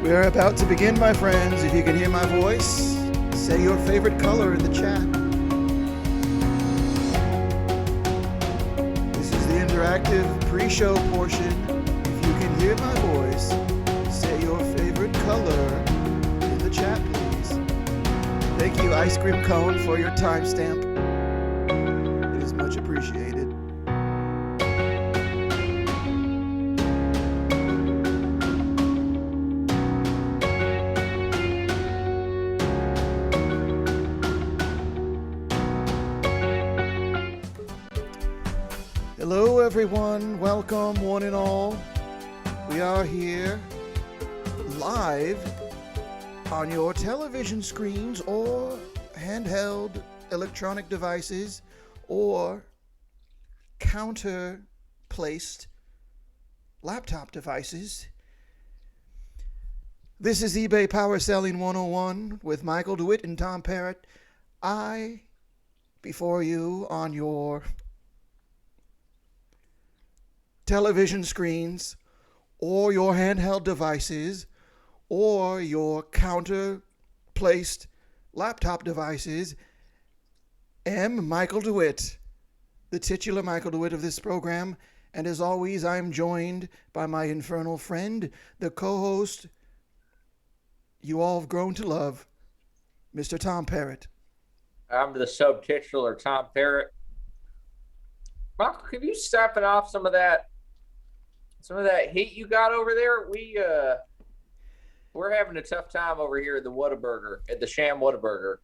We are about to begin, my friends. If you can hear my voice, say your favorite color in the chat. This is the interactive pre-show portion. If you can hear my voice, say your favorite color in the chat, please. Thank you, Ice Cream Cone, for your timestamp. It is much appreciated. Hello everyone, welcome one and all. We are here live on your television screens or handheld electronic devices or counter-placed laptop devices. This is eBay Power Selling 101 with Michael DeWitt and Tom Parrott. Before you on your television screens or your handheld devices or your counter-placed laptop devices, am Michael DeWitt, the titular Michael DeWitt of this program. And as always, I'm joined by my infernal friend, the co-host you all have grown to love, Mr. Tom Parrott. I'm the subtitular Tom Parrott. Michael, can you step off some of that heat you got over there? We're having a tough time over here at the Whataburger, at the Sham Whataburger.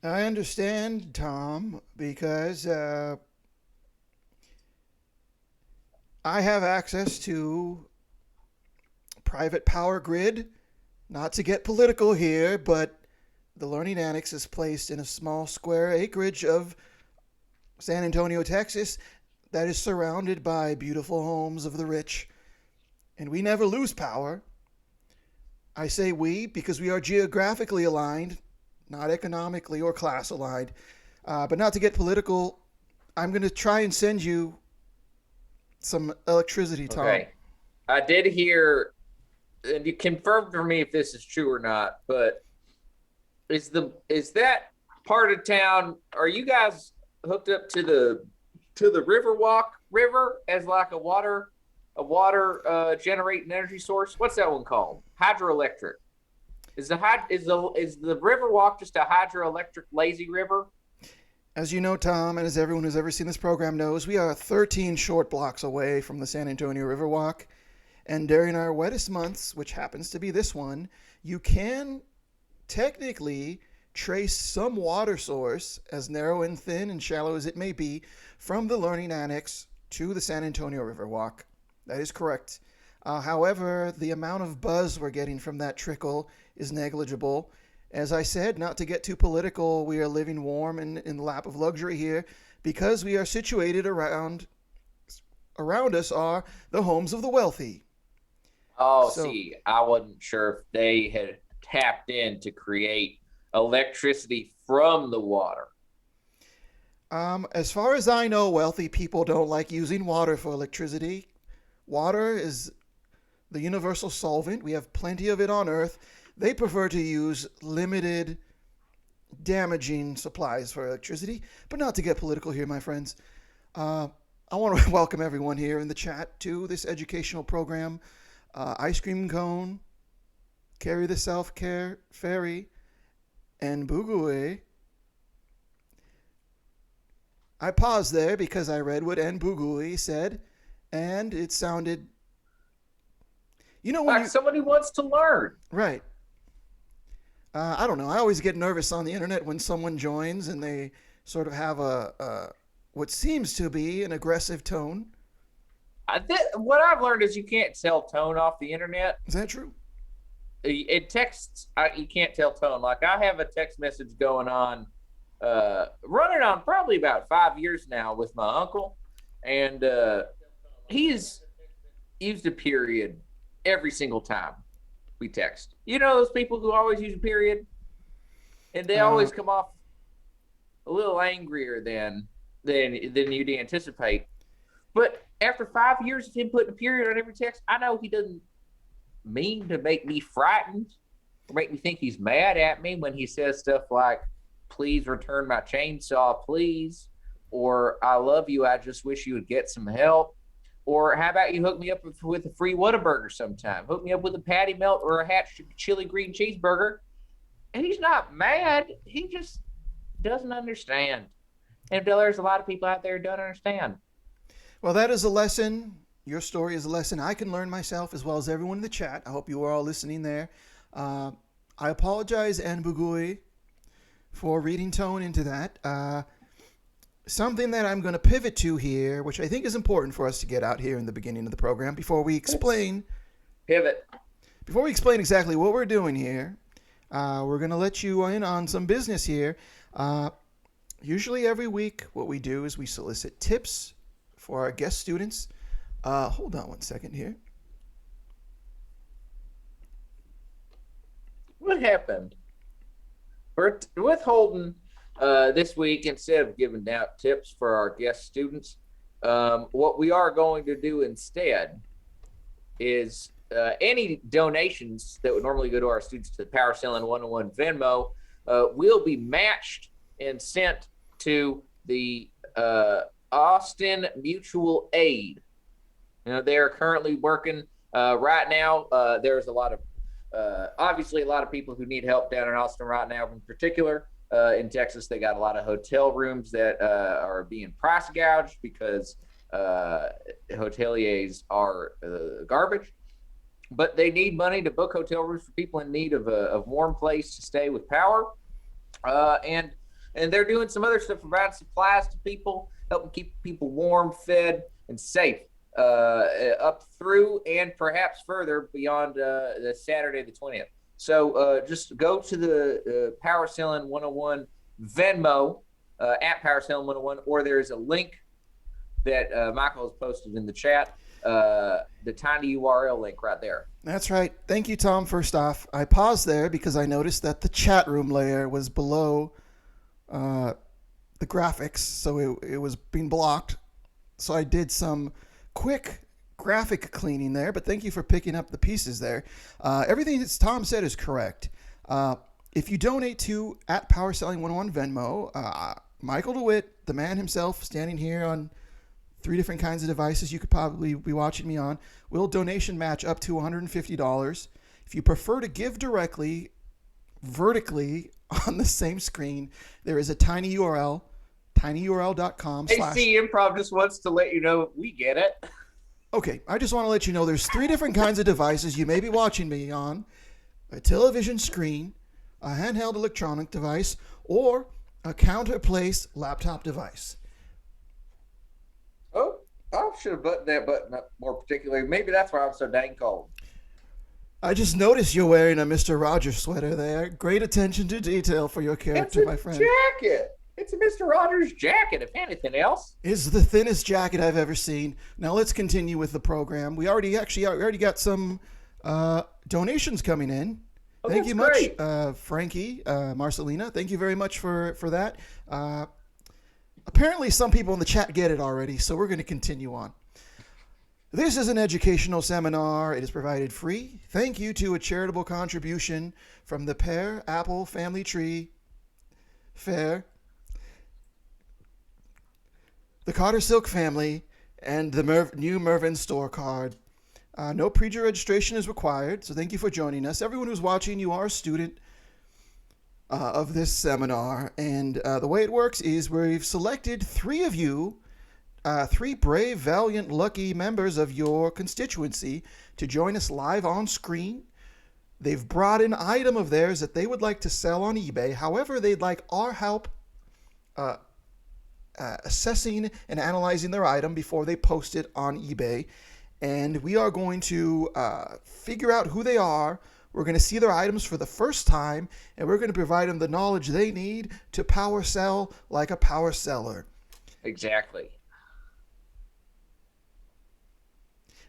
I understand, Tom, because I have access to private power grid. Not to get political here, but the Learning Annex is placed in a small square acreage of San Antonio, Texas, that is surrounded by beautiful homes of the rich. And we never lose power. I say we because we are geographically aligned, not economically or class aligned. But not to get political, I'm going to try and send you some electricity, Tom. Okay. I did hear, and you confirm for me if this is true or not, but is that part of town, are you guys hooked up to the Riverwalk River as like a water generating energy source? What's that one called? Hydroelectric. Is the Riverwalk just a hydroelectric lazy river? As you know, Tom, and as everyone who's ever seen this program knows, we are 13 short blocks away from the San Antonio Riverwalk. And during our wettest months, which happens to be this one, you can technically trace some water source, as narrow and thin and shallow as it may be, from the Learning Annex to the San Antonio Riverwalk. That is correct. However, the amount of buzz we're getting from that trickle is negligible. As I said, not to get too political, we are living warm and in the lap of luxury here because we are situated around us are the homes of the wealthy. Oh, see, I wasn't sure if they had tapped in to create electricity from the water. As far as I know, wealthy people don't like using water for electricity. Water is the universal solvent. We have plenty of it on Earth. They prefer to use limited, damaging supplies for electricity. But not to get political here, my friends. I want to welcome everyone here in the chat to this educational program. Ice Cream Cone, Carry the Self-Care Ferry, and Bugue. I paused there because I read what Bugui said, and it sounded, like somebody wants to learn. Right. I don't know. I always get nervous on the internet when someone joins and they sort of have what seems to be an aggressive tone. What I've learned is you can't tell tone off the internet. Is that true? In texts, you can't tell tone. Like I have a text message going on, running on probably about 5 years now with my uncle, and he's used a period every single time we text. You know those people who always use a period, and they always come off a little angrier than you'd anticipate. But after 5 years of him putting a period on every text, I know he doesn't mean to make me frightened. or make me think he's mad at me when he says stuff like, please return my chainsaw, please. Or I love you. I just wish you would get some help. Or how about you hook me up with a free Whataburger sometime? Hook me up with a patty melt or a hatch chili green cheeseburger. And he's not mad. He just doesn't understand. And there's a lot of people out there who don't understand. Well, that is a lesson. Your story is a lesson I can learn myself, as well as everyone in the chat. I hope you are all listening there. I apologize, Anne Bugui, for reading tone into that. Something that I'm going to pivot to here, which I think is important for us to get out here in the beginning of the program before we explain. Pivot. Before we explain exactly what we're doing here, we're going to let you in on some business here. Usually every week, what we do is we solicit tips for our guest students. Hold on one second here. What happened? We're withholding this week, instead of giving out tips for our guest students, what we are going to do instead is any donations that would normally go to our students to the Power Selling 101 Venmo will be matched and sent to the Austin Mutual Aid. They are currently working right now. There's a lot of obviously a lot of people who need help down in Austin right now. In particular, in Texas, they got a lot of hotel rooms that are being price gouged because hoteliers are garbage. But they need money to book hotel rooms for people in need of a warm place to stay with power. And they're doing some other stuff, providing supplies to people, helping keep people warm, fed, and safe up through and perhaps further beyond the Saturday the 20th. So just go to the Power Selling 101 Venmo at Power Selling 101, or there's a link that Michael has posted in the chat, the tiny URL link right there. That's right. Thank you, Tom. First off, I paused there because I noticed that the chat room layer was below the graphics, so it was being blocked. So I did some quick graphic cleaning there, but thank you for picking up the pieces there. Everything that Tom said is correct. If you donate to at Power Selling 101 Venmo, Michael DeWitt, the man himself, standing here on 3 different kinds of devices you could probably be watching me on, will donation match up to $150. If you prefer to give directly, vertically on the same screen, there is a tiny URL, tinyurl.com. AC Improv just wants to let you know we get it. Okay, I just want to let you know there's 3 different kinds of devices you may be watching me on: a television screen, a handheld electronic device, or a counter-place laptop device. Oh, I should have buttoned that button up more particularly. Maybe that's why I'm so dang cold. I just noticed you're wearing a Mr. Rogers sweater there. Great attention to detail for your character, my friend. Jacket. It's a Mr. Rogers jacket, if anything else. It's the thinnest jacket I've ever seen. Now let's continue with the program. We already got some donations coming in. Oh, thank you great. much, Frankie, Marcelina. Thank you very much for that. Apparently some people in the chat get it already, so we're going to continue on. This is an educational seminar. It is provided free. Thank you to a charitable contribution from the Pear Apple Family Tree Fair, the Carter Silk family, and the new Mervyn store card. No pre-registration is required, so thank you for joining us. Everyone who's watching, you are a student of this seminar, and the way it works is we've selected 3 of you, 3 brave, valiant, lucky members of your constituency to join us live on screen. They've brought an item of theirs that they would like to sell on eBay. However, they'd like our help assessing and analyzing their item before they post it on eBay. And we are going to figure out who they are. We're going to see their items for the first time, and we're going to provide them the knowledge they need to power sell like a power seller. Exactly.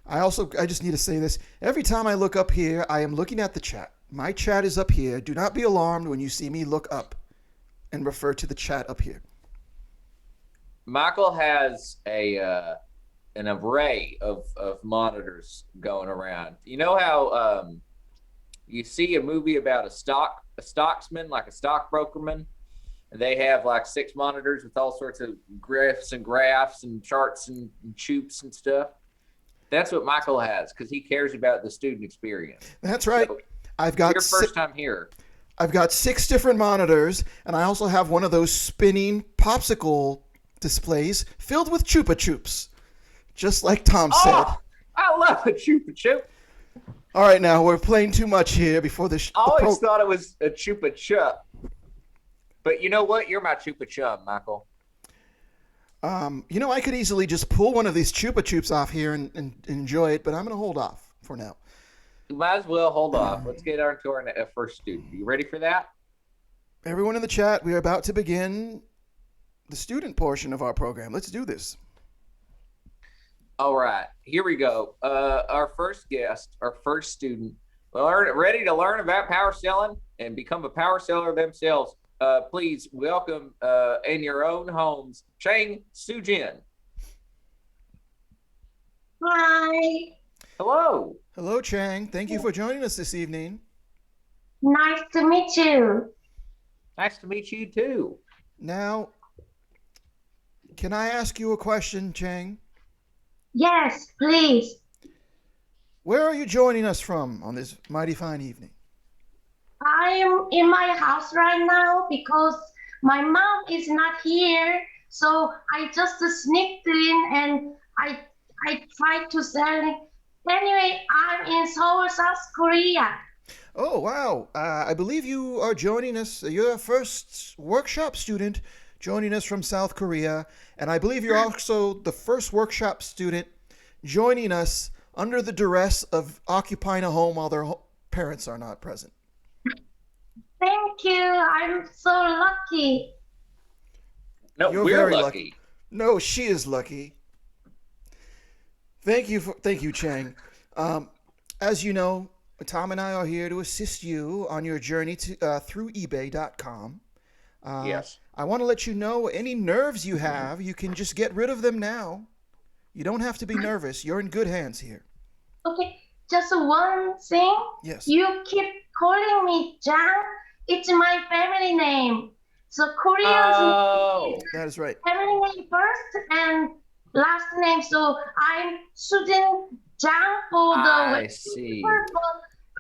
I just need to say this. Every time I look up here, I am looking at the chat. My chat is up here. Do not be alarmed when you see me look up and refer to the chat up here. Michael has an array of monitors going around. You know how You see a movie about a stocksman, like a stockbrokerman. And they have like 6 monitors with all sorts of graphs and charts and shoots and stuff. That's what Michael has because he cares about the student experience. That's right. So, I've got your first time here. I've got 6 different monitors, and I also have one of those spinning popsicle displays filled with Chupa Chups, just like Tom said. Oh, I love a Chupa Chup. All right, now we're playing too much here before I always thought it was a Chupa Chup. But you know what? You're my Chupa Chum, Michael. I could easily just pull one of these Chupa Chups off here and enjoy it, but I'm going to hold off for now. You might as well hold off. Let's get on to our first student. Are you ready for that? Everyone in the chat, we are about to begin the student portion of our program. Let's do this. All right, here we go. Our first guest, our first student, ready to learn about power selling and become a power seller themselves. Please welcome in your own homes, Chang Sujin. Hi. Hello. Hello, Chang. Thank you for joining us this evening. Nice to meet you. Nice to meet you too. Now, can I ask you a question, Chang? Yes, please. Where are you joining us from on this mighty fine evening? I am in my house right now because my mom is not here. So I just sneaked in and I tried to sell it. Anyway, I'm in Seoul, South Korea. Oh, wow. I believe you are joining us. You're our first workshop student joining us from South Korea. And I believe you're also the first workshop student joining us under the duress of occupying a home while their parents are not present. Thank you. I'm so lucky. No, You're we're very lucky. No, she is lucky. Thank you, Chang. As you know, Tom and I are here to assist you on your journey to through eBay.com. Yes. I want to let you know any nerves you have, you can just get rid of them now. You don't have to be nervous. You're in good hands here. Okay, just one thing. Yes. You keep calling me Jang. It's my family name. So Koreans That is right. family name first and last name. So I'm Sujin Jang for the I see. people.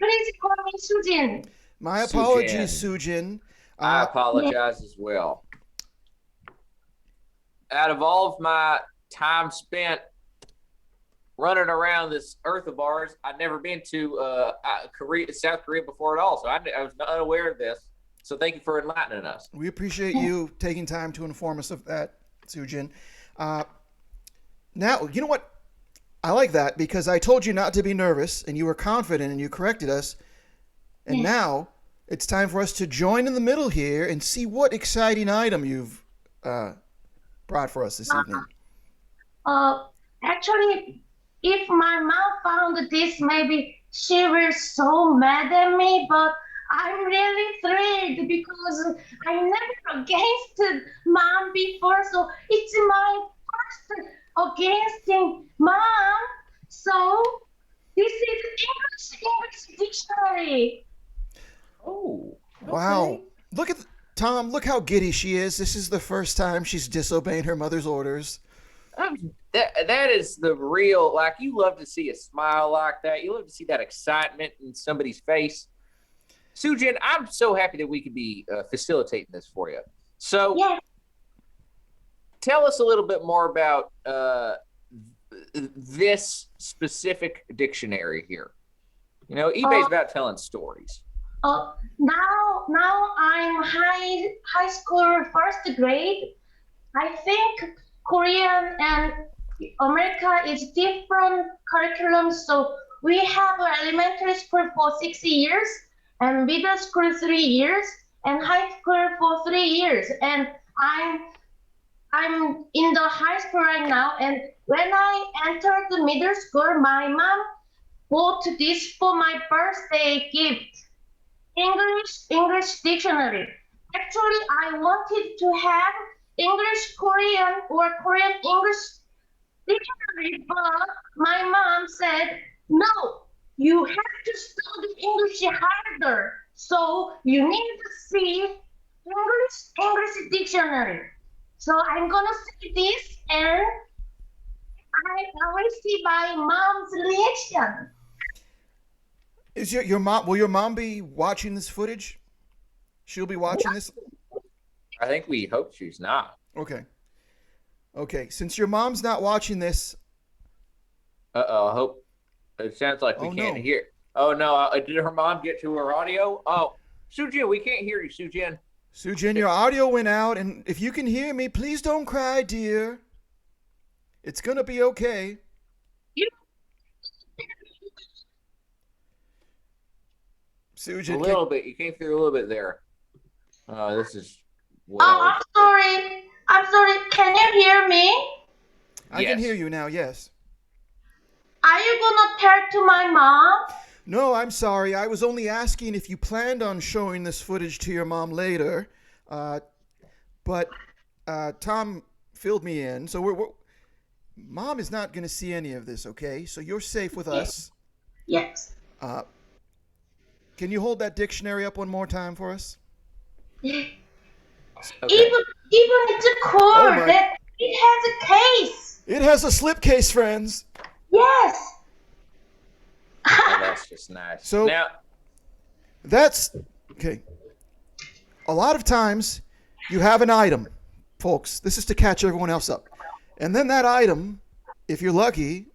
Please call me Sujin. My apologies, Sujin. I apologize as well. Out of all of my time spent running around this earth of ours, I'd never been to South Korea before at all. So I was not unaware of this. So thank you for enlightening us. We appreciate you taking time to inform us of that, Sujin. Now, you know what? I like that because I told you not to be nervous and you were confident and you corrected us. And now it's time for us to join in the middle here and see what exciting item you've brought for us this evening. Actually, if my mom found this, maybe she will so mad at me, but I'm really thrilled because I never against mom before, so it's my first against mom. So this is English dictionary. Oh, okay. Wow. Look at Tom, look how giddy she is. This is the first time she's disobeying her mother's orders. That is the real, like, you love to see a smile like that. You love to see that excitement in somebody's face. Sujin, I'm so happy that we could be facilitating this for you. So tell us a little bit more about this specific dictionary here. You know, eBay's about telling stories. Now I'm high school first grade. I think Korean and America is different curriculum. So we have elementary school for 6 years, and middle school 3 years, and high school for 3 years. And I'm in the high school right now. And when I entered the middle school, my mom bought this for my birthday gift. English dictionary. Actually, I wanted to have English Korean or Korean English dictionary, but my mom said, no, you have to study English harder. So you need to see English dictionary. So I'm gonna say this, and I will see my mom's reaction. Is your mom? Will your mom be watching this footage? She'll be watching this. I think we hope she's not. Okay. Okay. Since your mom's not watching this, I hope it sounds like we Oh, can't no. hear. Oh no! Did her mom get to her audio? Oh, Sujin, we can't hear you, Sujin. Sujin, your audio went out, and if you can hear me, please don't cry, dear. It's gonna be okay. You A Sujin, little bit. You came through a little bit there. This is Oh, well. I'm sorry. I'm sorry. Can you hear me? I can Yes. hear you now. Yes. Are you gonna tell to my mom? No, I'm sorry. I was only asking if you planned on showing this footage to your mom later, but Tom filled me in, so Mom is not gonna see any of this. Okay, so you're safe with us. Yes. Uh, can you hold that dictionary up one more time for us? Okay. Even it's a cord Oh my- that it has a case. It has a slipcase, friends. Yes. Oh, that's just nice. So- Now, That's okay. A lot of times you have an item, folks. This is to catch everyone else up. And then that item, if you're lucky,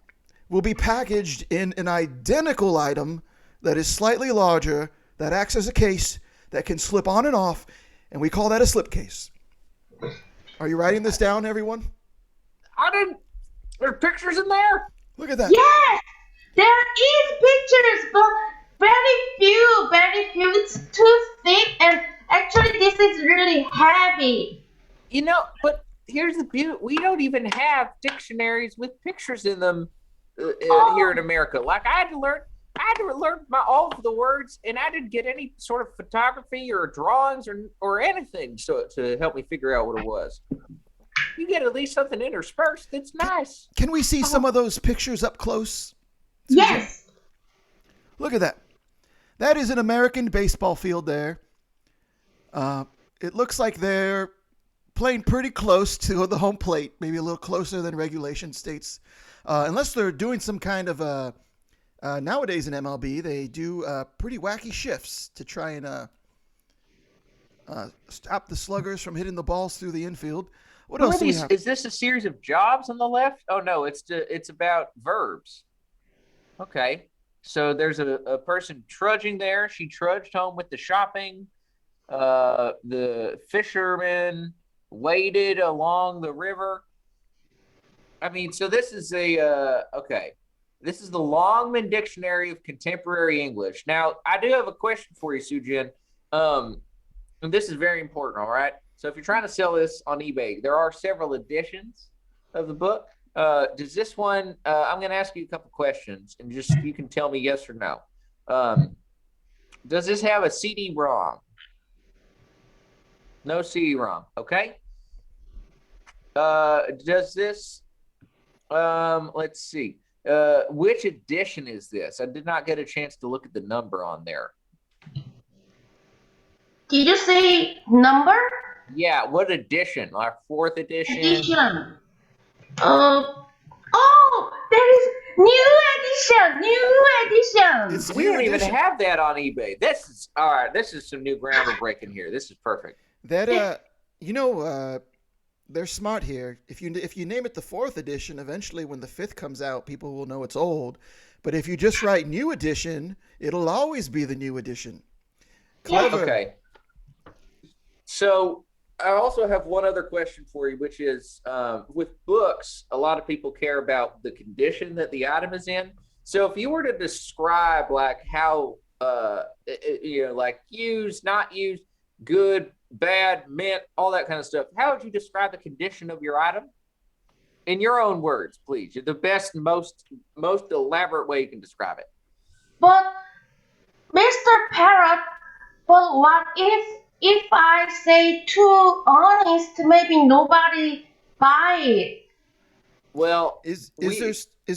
will be packaged in an identical item that is slightly larger, that acts as a case, that can slip on and off, and we call that a slipcase. Are you writing this down, everyone? I didn't. There are pictures in there. Look at that. Yes. There is pictures, but very few. Very few. It's too thick, and actually, this is really heavy. You know, but here's the beauty: we don't even have dictionaries with pictures in them here in America. Like I had to learn all of the words, and I didn't get any sort of photography or drawings or anything to help me figure out what it was. You get at least something interspersed. That's nice. Can we see some of those pictures up close? Yes. Look at that. That is an American baseball field there. It looks like they're playing pretty close to the home plate, maybe a little closer than regulation states. Unless they're doing some kind of, nowadays in MLB, they do pretty wacky shifts to try and stop the sluggers from hitting the balls through the infield. What else do we have? Is this a series of jobs on the left? Oh no, it's about verbs. Okay. So there's a person trudging there. She trudged home with the shopping. The fisherman waded along the river. I mean, so this is okay. This is the Longman Dictionary of Contemporary English. Now, I do have a question for you, Sujin. And this is very important, all right? So if you're trying to sell this on eBay, there are several editions of the book. Does this one, I'm going to ask you a couple questions, and just you can tell me yes or no. Does this have a CD-ROM? No CD-ROM, okay? Does this, let's see. Which edition is this? I did not get a chance to look at the number on there. Did you say number? Yeah, what edition? Like fourth edition? Edition. Oh, there is new edition. It's We new don't even edition. have that on eBay. This is all right. This is some new ground we're breaking here. This is perfect. That they're smart here. If you name it the fourth edition, eventually when the fifth comes out, people will know it's old. But if you just write new edition, it'll always be the new edition. Clever. Okay. So I also have one other question for you, which is with books, a lot of people care about the condition that the item is in. So if you were to describe like how, like used, not used, good, bad, mint, all that kind of stuff, how would you describe the condition of your item? In your own words, please. The best, most elaborate way you can describe it. But Mr. Parrot, but what if I say too honest, maybe nobody buy it. Well, is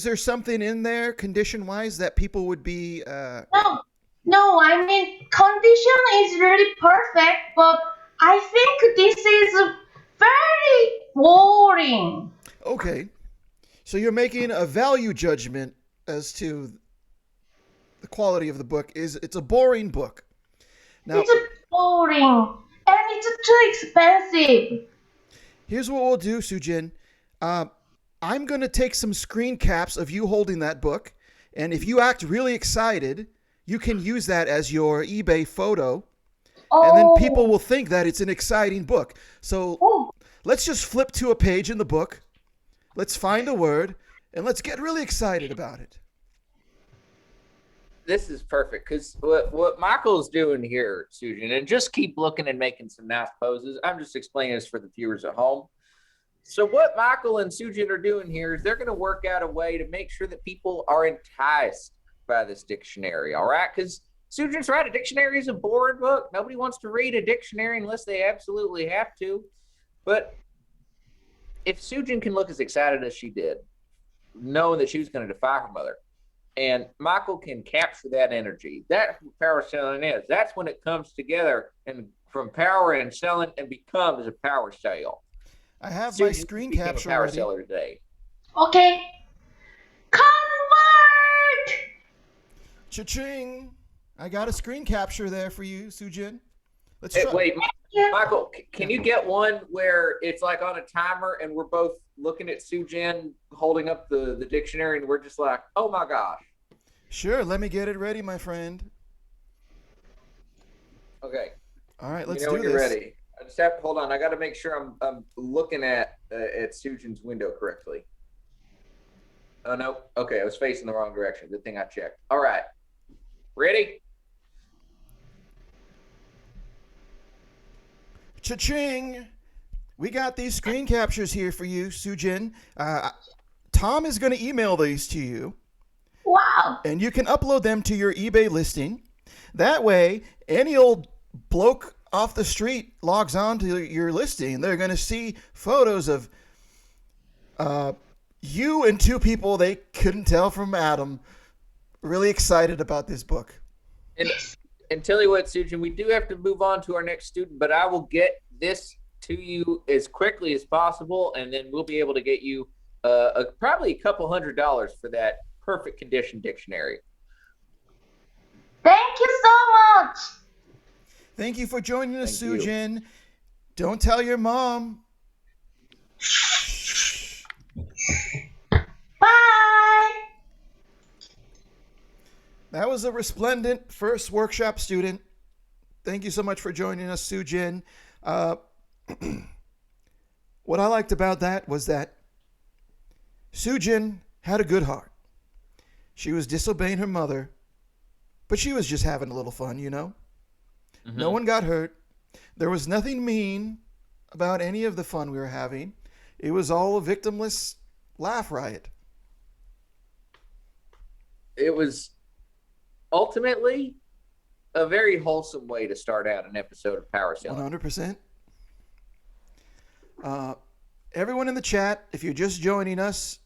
there something in there condition wise that people would be No, no, I mean, condition is really perfect, but I think this is very boring. okay? So you're making a value judgment as to the quality of the book. Is it's a boring book. Now, It's boring and it's too expensive. here's what we'll do, Sujin. Uh, I'm going to take some screen caps of you holding that book, and if you act really excited, you can use that as your eBay photo, and then people Oh, will think that it's an exciting book. So oh, let's just flip to a page in the book. Let's find a word, and let's get really excited about it. this is perfect because what Michael's doing here, Susan, and just keep looking and making some nice poses. I'm just explaining this for the viewers at home. So what Michael and Sujan are doing here is they're going to work out a way to make sure that people are enticed by this dictionary. All right, because Sujan's right, a dictionary is a boring book. Nobody wants to read a dictionary unless they absolutely have to. But if Sujan can look as excited as she did, knowing that she was going to defy her mother, and Michael can capture that energy. That's what power selling is. That's when it comes together and from power and selling and becomes a power sale. I have my Susan screen became a capture power ready. seller today. okay. Convert! Cha-ching! I got a screen capture there for you, Sujin. Let's Hey, try. wait, Yeah. Michael, can you get one where it's like on a timer and we're both looking at Sujan holding up the dictionary and we're just like, oh my gosh. Sure, let me get it ready, my friend. Okay. All right, let's You know do when you're this. ready. I just have to hold on. I got to make sure I'm looking at Sujan's window correctly. Oh no. Okay, I was facing the wrong direction. Good thing I checked. All right. Ready? Cha-ching! We got these screen captures here for you, Sujin. Tom is going to email these to you, Wow. and you can upload them to your eBay listing. That way, any old bloke off the street logs on to your listing, they're going to see photos of you and two people they couldn't tell from Adam really excited about this book. And tell you what, Sujan, we do have to move on to our next student, but I will get this to you as quickly as possible, and then we'll be able to get you probably a couple $100 for that perfect condition dictionary. Thank you so much. Thank you for joining us, Thank you. Sujin. Don't tell your mom. Bye. That was a resplendent first workshop student. Thank you so much for joining us, Sujin. What I liked about that was that Sujin had a good heart. She was disobeying her mother, but she was just having a little fun, you know? Mm-hmm. No one got hurt. There was nothing mean about any of the fun we were having. It was all a victimless laugh riot. It was ultimately a very wholesome way to start out an episode of Power Selling. 100%. Everyone in the chat, if you're just joining us,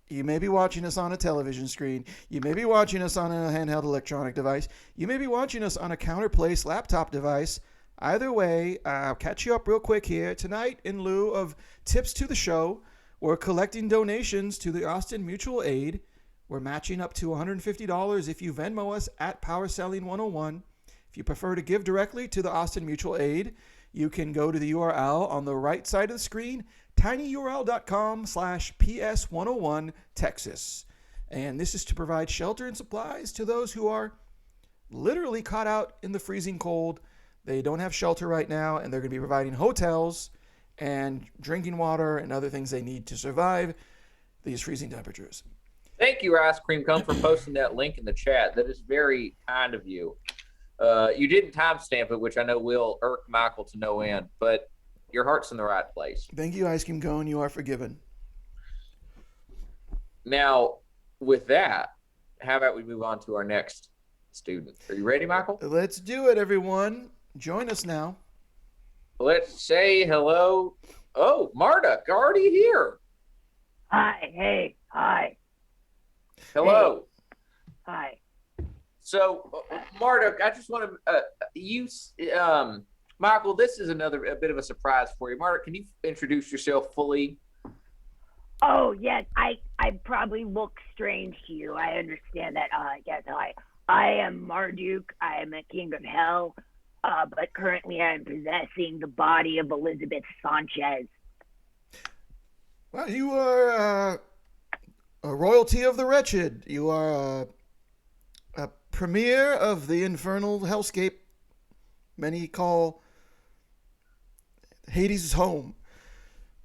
you may be watching us on a television screen. You may be watching us on a handheld electronic device. You may be watching us on a counterplace laptop device. Either way, I'll catch you up real quick here. Tonight, in lieu of tips to the show, we're collecting donations to the Austin Mutual Aid. We're matching up to $150 if you Venmo us at PowerSelling101. If you prefer to give directly to the Austin Mutual Aid, you can go to the URL on the right side of the screen, tinyurl.com/PS101 Texas. And this is to provide shelter and supplies to those who are literally caught out in the freezing cold. They don't have shelter right now, and they're going to be providing hotels and drinking water and other things they need to survive these freezing temperatures. Thank you, Ice Cream Cone, for posting that link in the chat. That is very kind of you. You didn't timestamp it, which I know will irk Michael to no end, but your heart's in the right place. Thank you, Ice Cream Cone. You are forgiven. Now, with that, how about we move on to our next student? Are you ready, Michael? Let's do it, everyone. Join us now. Let's say hello. Oh, Marta, already here. Hi, hey, hi, Hello. hi. So, Marduk, I just want to Michael. This is a bit of a surprise for you. Marduk, can you introduce yourself fully? Oh, yes, I probably look strange to you. I understand that. Yes, hi. I am Marduk. I am a king of hell. But currently I am possessing the body of Elizabeth Sanchez. Well, you are a royalty of the wretched. You are a premier of the infernal hellscape many call Hades' home.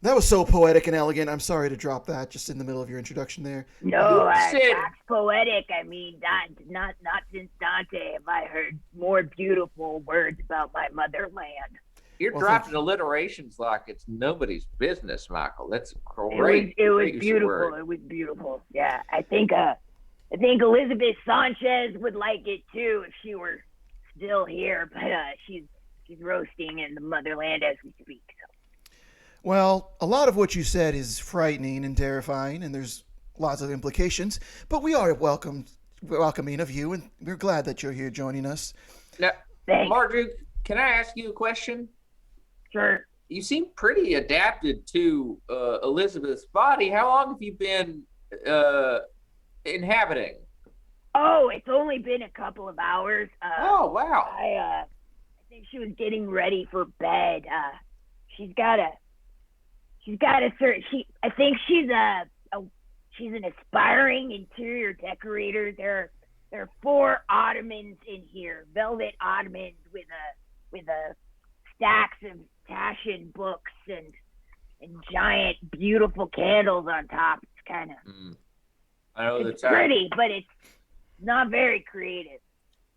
That was so poetic and elegant. I'm sorry to drop that just in the middle of your introduction there. No, You said that's poetic. I mean, not since Dante have I heard more beautiful words about my motherland. you're Well, dropping alliterations like it's nobody's business, Michael. That's great. It was great use of beautiful. words. It was beautiful. Yeah, I think Elizabeth Sanchez would like it too if she were still here, but she's roasting in the motherland as we speak. So. Well, a lot of what you said is frightening and terrifying, and there's lots of implications. But we are welcoming of you, and we're glad that you're here joining us. Now, Thanks. Marduk, can I ask you a question? Sure. You seem pretty adapted to Elizabeth's body. How long have you been inhabiting? Oh, it's only been a couple of hours. Oh, wow. I think she was getting ready for bed. She's got a certain. I think she's an aspiring interior decorator. There are 4 ottomans in here, velvet ottomans with a stacks of Taschen books and giant beautiful candles on top. It's kind of I know it's pretty, but it's not very creative.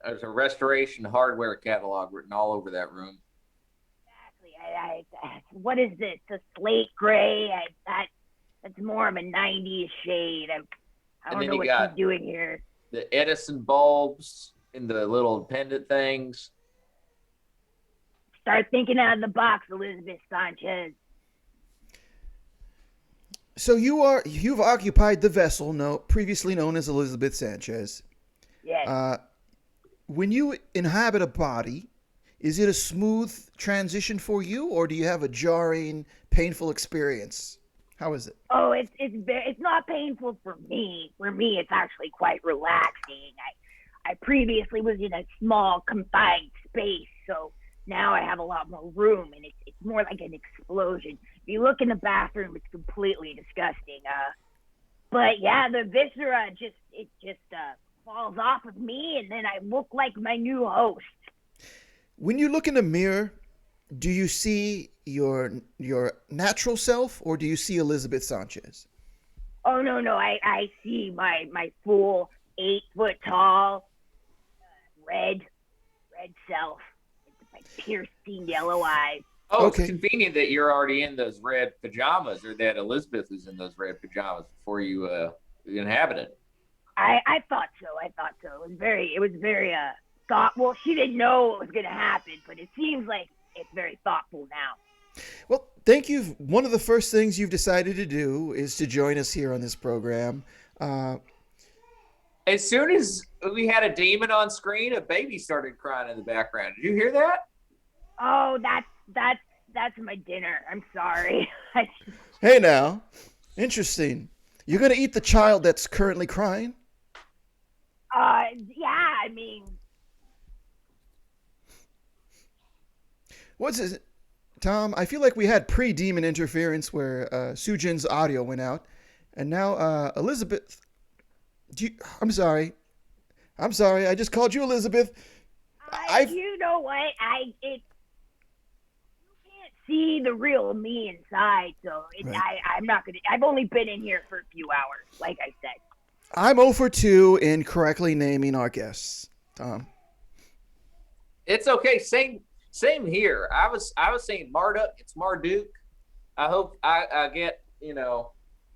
There's a restoration hardware catalog written all over that room. Exactly. What is this? A slate gray? That's more of a 90s shade. I don't know what she's doing here. The Edison bulbs in the little pendant things. Start thinking out of the box, Elizabeth Sanchez. So you've occupied the vessel previously known as Elizabeth Sanchez. Yes. When you inhabit a body, is it a smooth transition for you, or do you have a jarring, painful experience? How is it? Oh, it's not painful for me. For me, it's actually quite relaxing. I previously was in a small, confined space, so now I have a lot more room, and it's more like an explosion. If you look in the bathroom, it's completely disgusting. But yeah, the viscera just falls off of me, and then I look like my new host. When you look in the mirror, do you see your natural self, or do you see Elizabeth Sanchez? Oh no, I see my full 8 foot tall red self. My piercing yellow eyes. Oh, Okay. It's convenient that you're already in those red pajamas, or that Elizabeth is in those red pajamas before you inhabited. I thought so. It was very thoughtful. She didn't know what was going to happen, but it seems like it's very thoughtful now. Well, thank you. One of the first things you've decided to do is to join us here on this program. As soon as we had a demon on screen, a baby started crying in the background. Did you hear that? Oh, that's my dinner. I'm sorry. Hey now, interesting. You're going to eat the child that's currently crying? Yeah, I mean. What's it? Tom, I feel like we had pre-demon interference where Sujin's audio went out. And now Elizabeth... I'm sorry. I just called you Elizabeth. You know what? You can't see the real me inside, so Right. I'm not going to... I've only been in here for a few hours, like I said. I'm 0 for 2 in correctly naming our guests, Tom. It's okay. Same here. I was saying Marduk. It's Marduk. I hope I get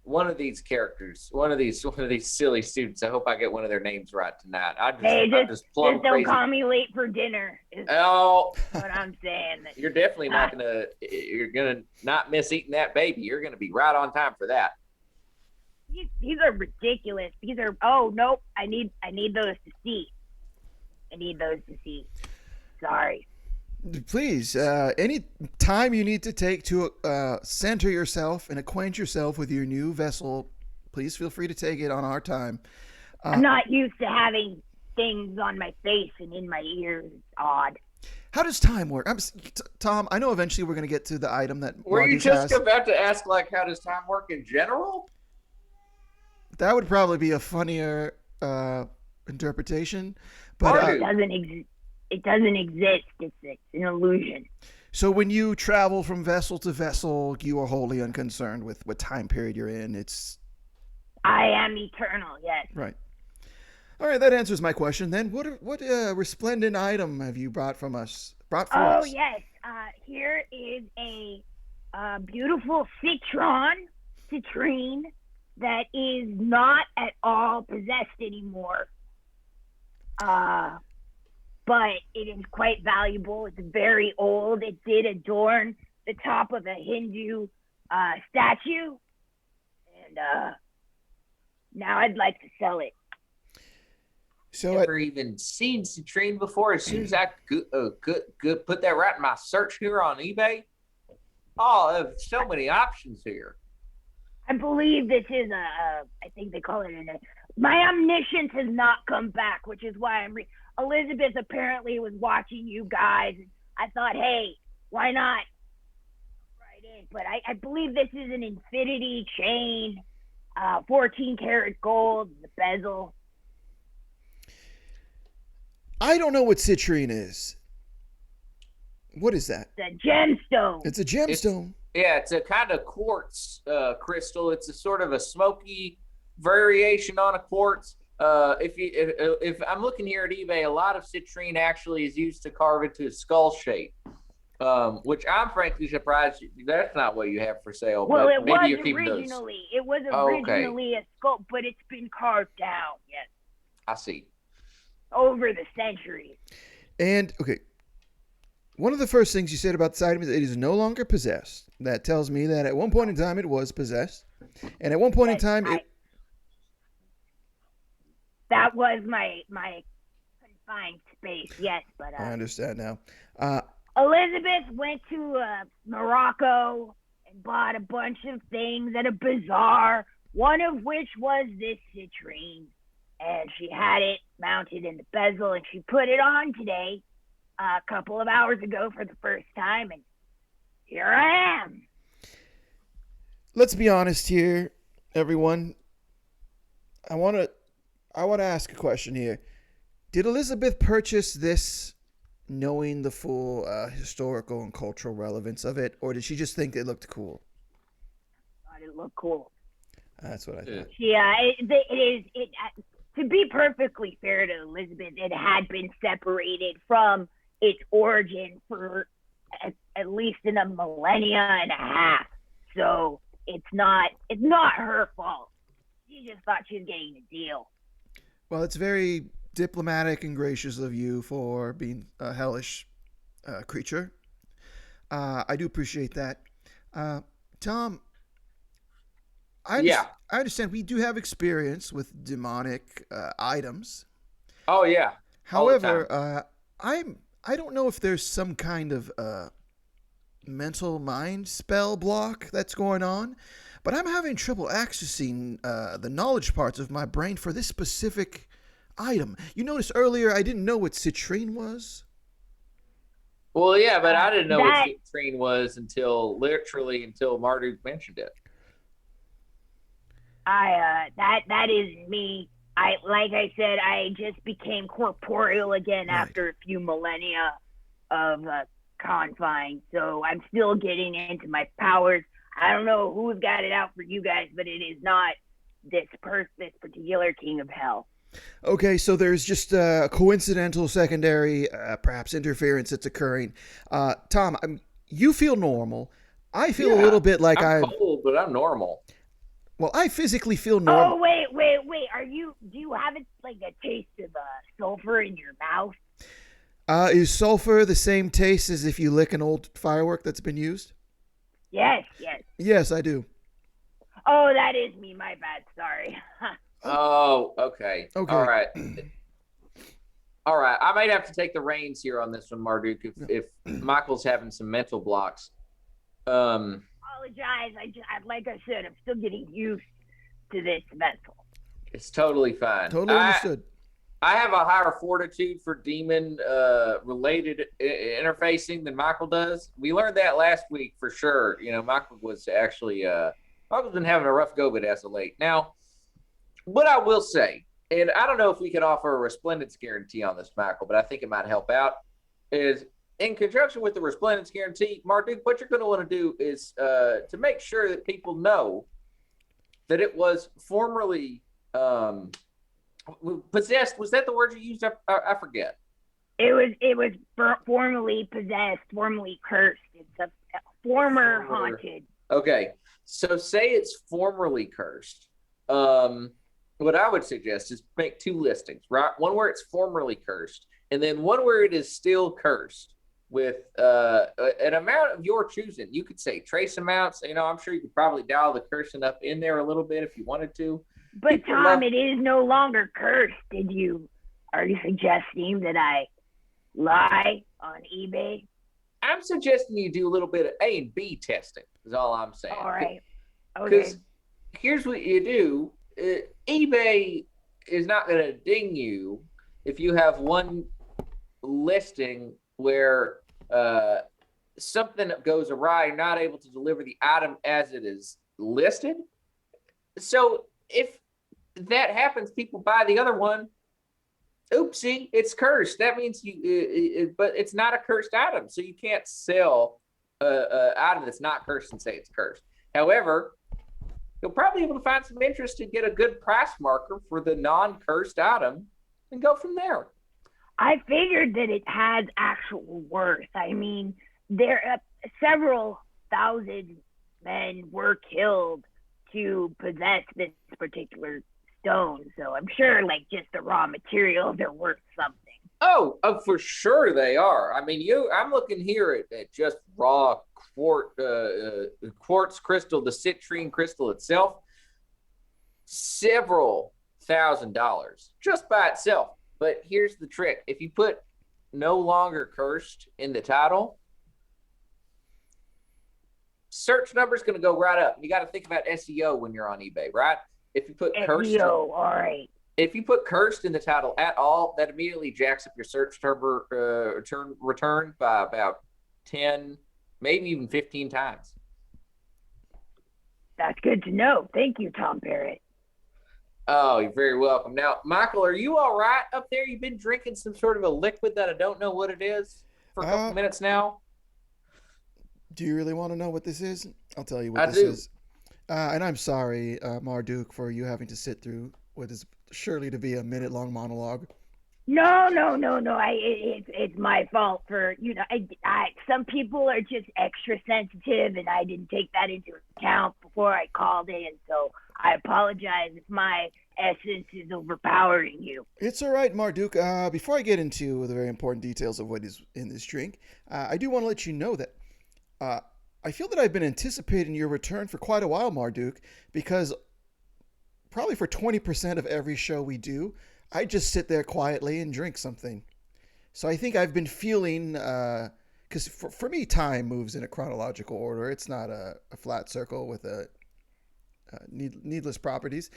one of these characters, one of these silly students. I hope I get one of their names right tonight. Just don't call me late for dinner. Is Oh, what I'm saying. you're definitely not gonna. You're gonna not miss eating that baby. You're gonna be right on time for that. These are ridiculous. These are. Oh nope. I need those to see. I need those to see. Sorry. Please, any time you need to take to center yourself and acquaint yourself with your new vessel, please feel free to take it on our time. I'm not used to having things on my face and in my ears. It's odd. How does time work? Tom, I know eventually we're going to get to the item that Were you Mardush just asked. about to ask, like, how does time work in general? That would probably be a funnier interpretation. Or But It doesn't exist. It doesn't exist. It's an illusion. so when you travel from vessel to vessel, you are wholly unconcerned with what time period you're in. It's I am eternal. Yes. right. All right, that answers my question. Then, what resplendent item have you brought for us? Oh yes. Here is a beautiful citrine that is not at all possessed anymore. But it is quite valuable. It's very old. It did adorn the top of a Hindu statue, and now I'd like to sell it. So Never even seen citrine before. As soon as I could put that right in my search here on eBay. Oh, I have so many options here. I believe this is I think they call it my omniscience has not come back, which is why Elizabeth apparently was watching you guys. And I thought, hey, why not? Right in. But I believe this is an infinity chain, 14 karat gold, the bezel. I don't know what citrine is. What is that? The gemstone. It's a gemstone. It's a kind of quartz crystal. It's a sort of a smoky variation on a quartz. If I'm looking here at eBay, a lot of citrine actually is used to carve into a skull shape, which I'm frankly surprised that's not what you have for sale. Well, but it maybe was you're keeping those. originally a sculpt, but it's been carved down. Yes, I see. over the centuries. And okay, one of the first things you said about this item is it is no longer possessed. That tells me that at one point in time it was possessed, and at one point in time that was my confined space. Yes, but I understand now. Elizabeth went to Morocco and bought a bunch of things at a bazaar, one of which was this citrine. And she had it mounted in the bezel, and she put it on today, a couple of hours ago for the first time, and here I am. Let's be honest here, everyone. I want to ask a question here. Did Elizabeth purchase this knowing the full historical and cultural relevance of it, or did she just think it looked cool? Thought it looked cool. That's what I thought. Yeah, to be perfectly fair to Elizabeth, it had been separated from its origin for at least in a millennia and a half. So it's not her fault. She just thought she was getting a deal. Well, it's very diplomatic and gracious of you for being a hellish creature. I do appreciate that. Tom, I understand we do have experience with demonic items. Oh yeah. However, I don't know if there's some kind of mental mind spell block that's going on, but I'm having trouble accessing the knowledge parts of my brain for this specific item. You noticed earlier I didn't know what citrine was. Well, yeah, but I didn't know what citrine was until Marduk mentioned it. That is me. Like I said, I just became corporeal again after a few millennia of confines. So I'm still getting into my powers. I don't know who's got it out for you guys, but it is not this particular king of hell. Okay, so there's just a coincidental secondary, perhaps interference that's occurring. Tom, you feel normal. I feel a little bit like I'm cold, but I'm normal. Well, I physically feel normal. Oh, wait. Do you have like a taste of sulfur in your mouth? Is sulfur the same taste as if you lick an old firework that's been used? Yes. Yes, I do. Oh, that is me. My bad. Sorry. Oh, okay. Okay. All right. All right. I might have to take the reins here on this one, Marduk, if Michael's having some mental blocks. Apologize. Like I said, I'm still getting used to this vessel. It's totally fine. Totally understood. I have a higher fortitude for demon related interfacing than Michael does. We learned that last week for sure. You know, Michael was actually Michael's been having a rough go of it as of late. Now, what I will say, and I don't know if we could offer a resplendence guarantee on this, Michael, but I think it might help out, is in conjunction with the resplendence guarantee, Marduk, what you're going to want to do is to make sure that people know that it was formerly possessed. Was that the word you used? I forget. It was formerly possessed, formerly cursed. It's a former haunted. Okay, so say it's formerly cursed. What I would suggest is make two listings, right? One where it's formerly cursed, and then one where it is still cursed with an amount of your choosing. You could say trace amounts. You know, I'm sure you could probably dial the cursing up in there a little bit if you wanted to. But Tom, it is no longer cursed. Are you suggesting that I lie on eBay? I'm suggesting you do a little bit of A and B testing, is all I'm saying. All right. Okay. Because here's what you do. eBay is not going to ding you if you have one listing where something goes awry, you're not able to deliver the item as it is listed. So if that happens, people buy the other one. Oopsie, it's cursed. That means but it's not a cursed item, so you can't sell an item that's not cursed and say it's cursed. However, you'll probably be able to find some interest and get a good price marker for the non-cursed item and go from there. I figured that it has actual worth. I mean, several thousand men were killed to possess this particular stone. So I'm sure, like, just the raw material, they're worth something. Oh, for sure they are. I mean, I'm looking here at just raw quartz crystal, the citrine crystal itself, several $1,000s just by itself. But here's the trick. If you put no longer cursed in the title, search number is going to go right up. You got to think about SEO when you're on eBay, right? If you put cursed, all right. If you put cursed in the title at all, that immediately jacks up your search return by about 10, maybe even 15 times. That's good to know. Thank you, Tom Barrett. Oh, you're very welcome. Now, Michael, are you all right up there? You've been drinking some sort of a liquid that I don't know what it is for a couple minutes now. Do you really want to know what this is? I'll tell you what this is. And I'm sorry, Marduk, for you having to sit through what is surely to be a minute-long monologue. No. It's my fault for, some people are just extra sensitive, and I didn't take that into account before I called in. So I apologize if my essence is overpowering you. It's all right, Marduk. Before I get into the very important details of what is in this drink, I do want to let you know that I feel that I've been anticipating your return for quite a while, Marduk, because probably for 20% of every show we do, I just sit there quietly and drink something. So I think I've been feeling, because for me, time moves in a chronological order. It's not a flat circle with needless properties.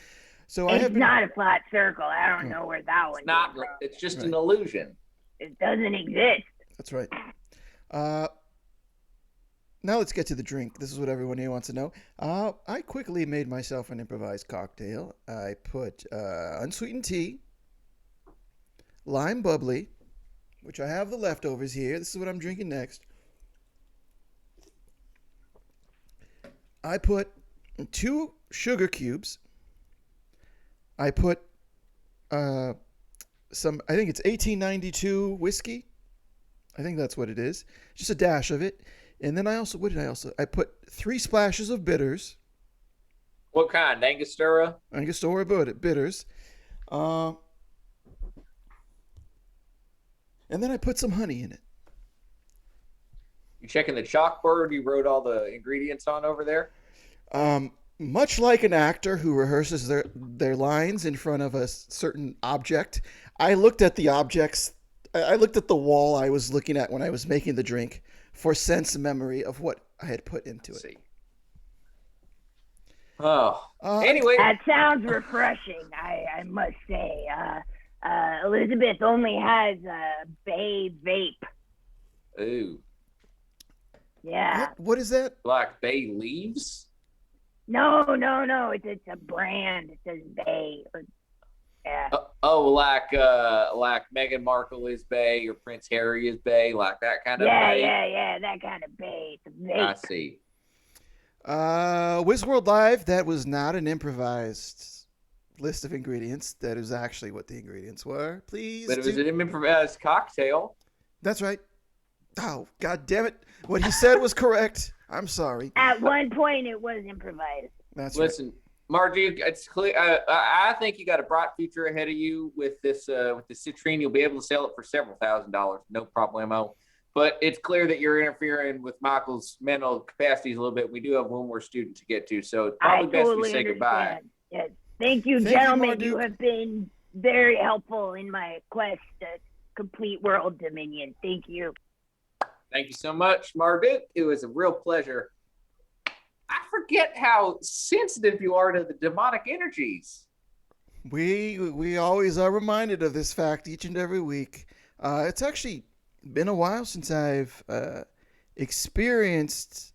So it's not a flat circle. I don't know where that one is. It's just an illusion. It doesn't exist. That's right. Now let's get to the drink. This is what everyone here wants to know. I quickly made myself an improvised cocktail. I put unsweetened tea, lime bubbly, which I have the leftovers here. This is what I'm drinking next. I put 2 sugar cubes. I put I think it's 1892 whiskey. I think that's what it is. Just a dash of it. And then I put 3 splashes of bitters. What kind? Angostura? Angostura bitters. And then I put some honey in it. You checking the chalkboard you wrote all the ingredients on over there? Much like an actor who rehearses their lines in front of a certain object, I looked at the objects. I looked at the wall I was looking at when I was making the drink for sense memory of what I had put into Let's it. see. Oh, Uh, anyway, That sounds refreshing, I must say. Elizabeth only has a Bay vape. ooh, Yeah. What is that? like bay leaves. No. It's a brand. It says Bay. Yeah. Like Meghan Markle is Bay or Prince Harry is Bay, like that kind of Bay. Yeah. That kind of Bay. It's a vape. I see. Wizworld Live, that was not an improvised list of ingredients. That is actually what the ingredients were. Please. But it was an improvised cocktail. That's right. Oh, God damn it. What he said was correct. I'm sorry. At one point, it was improvised. That's right. Listen, Margie, it's clear. I think you got a bright future ahead of you with this citrine. You'll be able to sell it for several $1,000s, no problemo. But it's clear that you're interfering with Michael's mental capacities a little bit. We do have one more student to get to, so it's probably best totally we say goodbye. understand. Yes. Thank you, Thank you, gentlemen. Marduk. You have been very helpful in my quest to complete world dominion. Thank you. Thank you so much, Marduk. It was a real pleasure. I forget how sensitive you are to the demonic energies. We always are reminded of this fact each and every week. It's actually been a while since I've experienced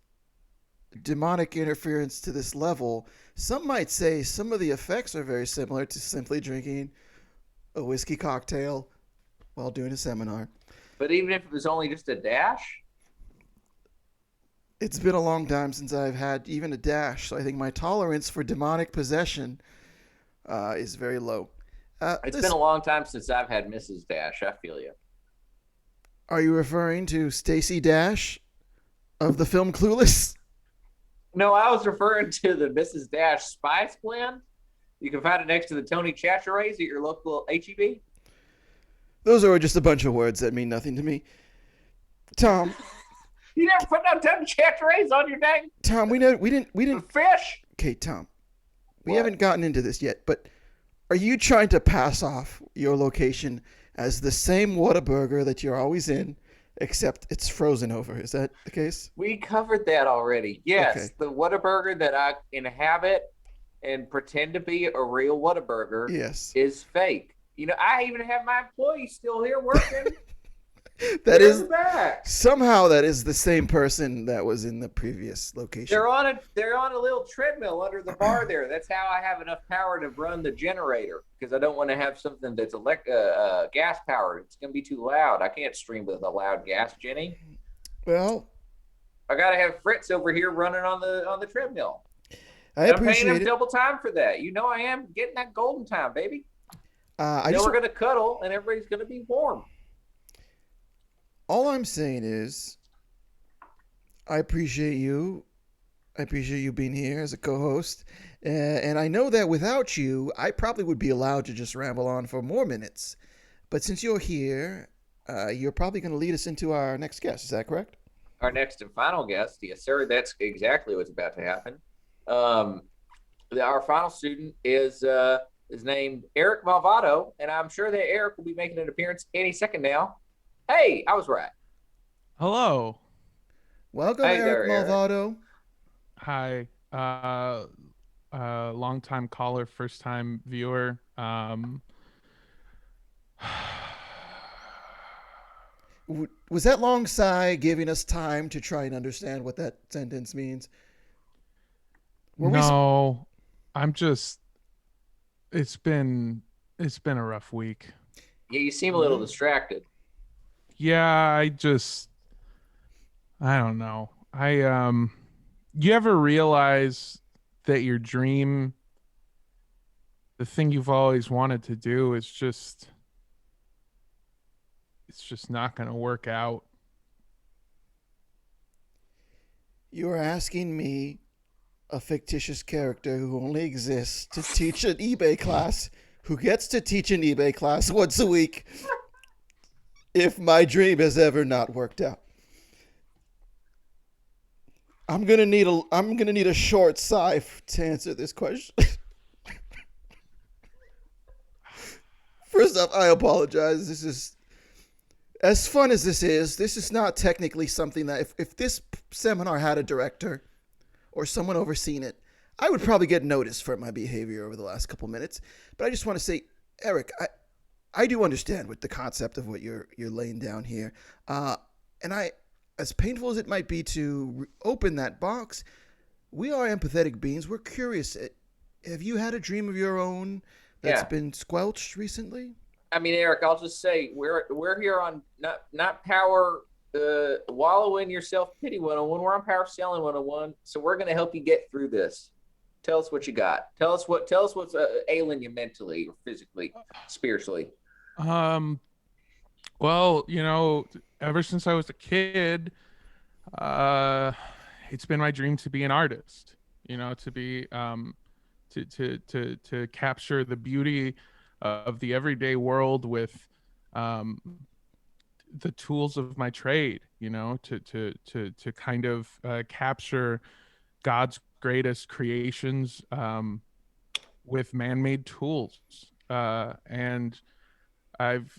demonic interference to this level. Some might say some of the effects are very similar to simply drinking a whiskey cocktail while doing a seminar. But even if it was only just a dash, It's been a long time since I've had even a dash, so I think my tolerance for demonic possession is very low. it's been a long time since I've had Mrs. Dash. I feel you. Are you referring to Stacey Dash of the film Clueless? No, I was referring to the Mrs. Dash Spice Blend. You can find it next to the Tony Chachere's at your local HEB. Those are just a bunch of words that mean nothing to me. Tom, You never put no Tony Chachere's on your dang we didn't. fish? Okay, Tom, we What? haven't gotten into this yet, but are you trying to pass off your location as the same Whataburger that you're always in, except it's frozen over? Is that the case? We covered that already. Yes, Okay. the Whataburger that I inhabit and pretend to be a real Whataburger Yes. is fake. You know, I even have my employees still here working. That is back. somehow that is the same person that was in the previous location. They're on a little treadmill under the bar there. That's how I have enough power to run the generator, because I don't want to have something that's gas powered. It's gonna be too loud. I can't stream with a loud gas, Jenny. Well, I gotta have Fritz over here running on the treadmill. I And I'm paying appreciate him it. double time for that. You know I am getting that golden time, baby. I You know just we're gonna cuddle and everybody's gonna be warm. all I'm saying is, I appreciate you. I appreciate you being here as a co-host, and I know that without you, I probably would be allowed to just ramble on for more minutes. But since you're here, you're probably going to lead us into our next guest. Is that correct? Our next and final guest, yes, sir. That's exactly what's about to happen. Our final student is named Eric Malvato, and I'm sure that Eric will be making an appearance any second now. Hey, I was right. Hello. Welcome, Hey Eric there, Eric. Malvato. Hi. Long time caller, first time viewer. Was that long sigh giving us time to try and understand what that sentence means? Were we No, I'm just it's been a rough week. Yeah, you seem a little distracted. Yeah, I don't know. You ever realize that your dream, the thing you've always wanted to do, is just not going to work out? You are asking me, a fictitious character who only exists to teach an eBay class, who gets to teach an eBay class once a week, if my dream has ever not worked out. I'm gonna need a short sigh to answer this question. First off, I apologize. This is as fun as this is. This is not technically something that if this seminar had a director or someone overseeing it, I would probably get noticed for my behavior over the last couple minutes. But I just want to say, Eric, I do understand with the concept of what you're laying down here, and as painful as it might be to open that box, we are empathetic beings. We're curious. Have you had a dream of your own that's been squelched recently? I mean, Eric, I'll just say we're here on not power wallow in your self-pity 101. We're on power selling 101. So we're going to help you get through this. Tell us what you got. Tell us what's ailing you mentally or physically, spiritually. Well, ever since I was a kid, it's been my dream to be an artist, to be to capture the beauty of the everyday world with the tools of my trade, to kind of capture God's greatest creations with man-made tools. And I've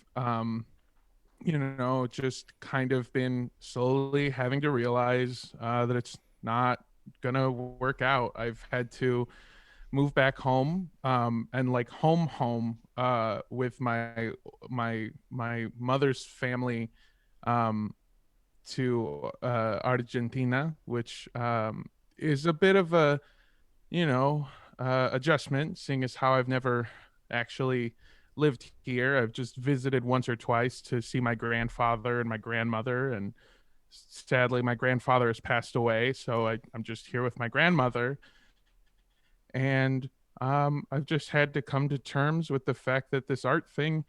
just kind of been slowly having to realize that it's not gonna work out. I've had to move back home, and like home with my mother's family to Argentina, which is a bit of a adjustment, seeing as how I've never actually lived here. I've just visited once or twice to see my grandfather and my grandmother, and sadly my grandfather has passed away, so I'm just here with my grandmother. And I've just had to come to terms with the fact that this art thing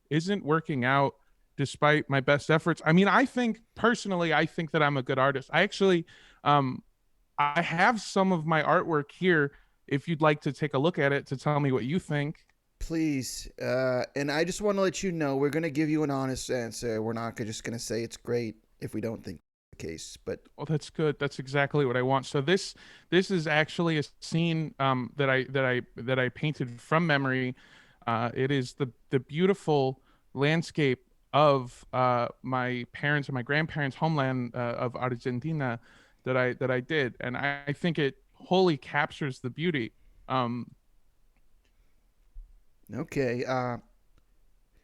isn't working out despite my best efforts. I mean, I think that I'm a good artist. I actually I have some of my artwork here if you'd like to take a look at it to tell me what you think. Please. And I just want to let you know, we're going to give you an honest answer. We're not just going to say it's great if we don't think it's the case. But well, that's good. That's exactly what I want. So this is actually a scene that I painted from memory. It is the beautiful landscape of my parents and my grandparents' homeland of Argentina that I did, and I think it wholly captures the beauty. Okay.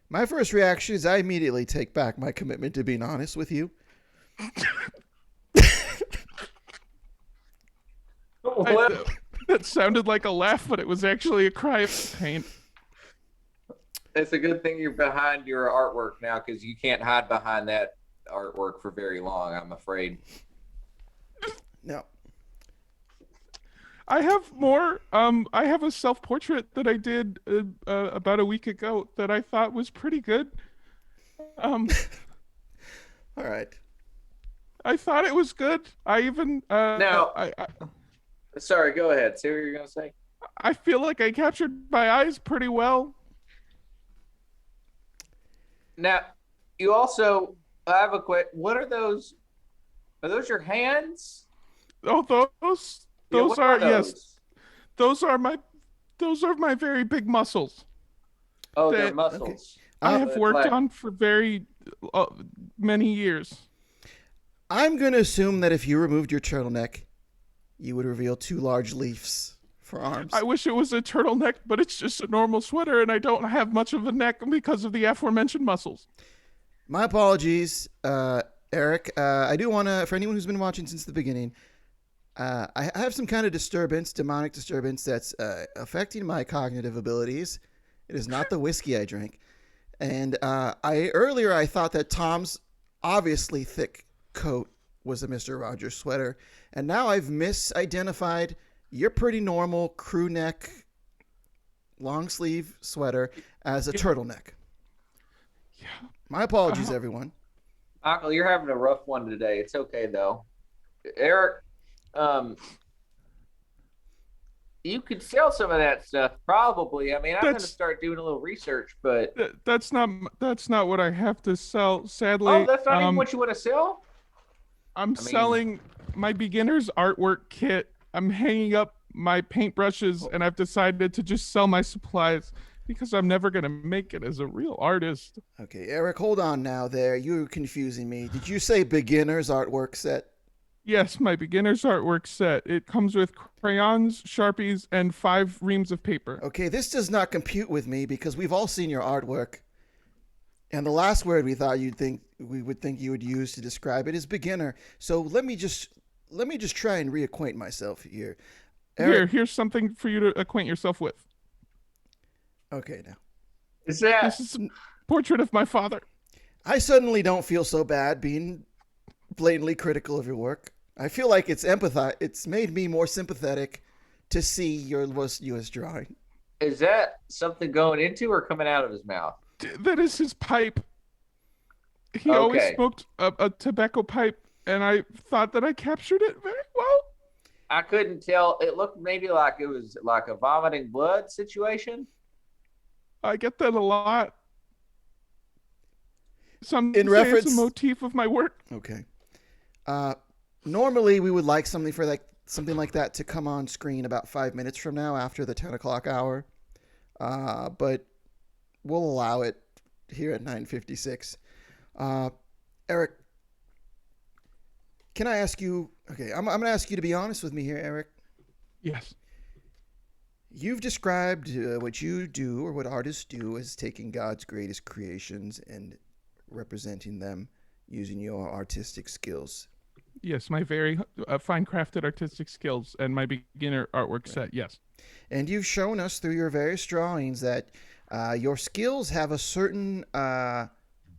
My first reaction is I immediately take back my commitment to being honest with you. That sounded like a laugh, but it was actually a cry of pain. It's a good thing you're behind your artwork now, because you can't hide behind that artwork for very long, I'm afraid. No. I have more. I have a self-portrait that I did about a week ago that I thought was pretty good. All right. I thought it was good. I even now. I sorry, go ahead. Say what you're gonna say. I feel like I captured my eyes pretty well. Now, you also have a quick. What are those? Are those your hands? Oh, those are those? Yes. Those are my very big muscles. Oh, they're muscles. Okay. I have worked on for very many years. I'm going to assume that if you removed your turtleneck, you would reveal two large leaves for arms. I wish it was a turtleneck, but it's just a normal sweater, and I don't have much of a neck because of the aforementioned muscles. My apologies, Eric. I do want to, for anyone who's been watching since the beginning, I have some kind of demonic disturbance that's affecting my cognitive abilities. It is not the whiskey I drank. And earlier I thought that Tom's obviously thick coat was a Mr. Rogers sweater. And now I've misidentified your pretty normal crew neck, long sleeve sweater as a turtleneck. Yeah. My apologies, everyone. Michael, you're having a rough one today. It's okay, though. Eric, you could sell some of that stuff, probably. I mean, I'm going to start doing a little research, but that's not what I have to sell, sadly. Oh, that's not even what you want to sell? I'm selling my beginner's artwork kit. I'm hanging up my paintbrushes, and I've decided to just sell my supplies because I'm never going to make it as a real artist. Okay, Eric, hold on now there. You're confusing me. Did you say beginner's artwork set? Yes, my beginner's artwork set. It comes with crayons, Sharpies, and 5 reams of paper. Okay, this does not compute with me because we've all seen your artwork. And the last word we thought we would think you would use to describe it is beginner. So let me just try and reacquaint myself here. Eric, Here's something for you to acquaint yourself with. Okay, now. Is that? This is a portrait of my father. I suddenly don't feel so bad being blatantly critical of your work. I feel like it's made me more sympathetic to see your U.S. drawing. Is that something going into or coming out of his mouth? That is his pipe. He always smoked a tobacco pipe, and I thought that I captured it very well. I couldn't tell. It looked maybe like it was like a vomiting blood situation. I get that a lot. Some In say reference, it's a motif of my work. Okay. Normally, we would like something like that to come on screen about 5 minutes from now after the 10 o'clock hour. But we'll allow it here at 9:56. Eric, can I ask you? Okay, I'm going to ask you to be honest with me here, Eric. Yes. You've described what you do or what artists do as taking God's greatest creations and representing them using your artistic skills. Yes, my very fine crafted artistic skills and my beginner artwork set, yes. And you've shown us through your various drawings that your skills have a certain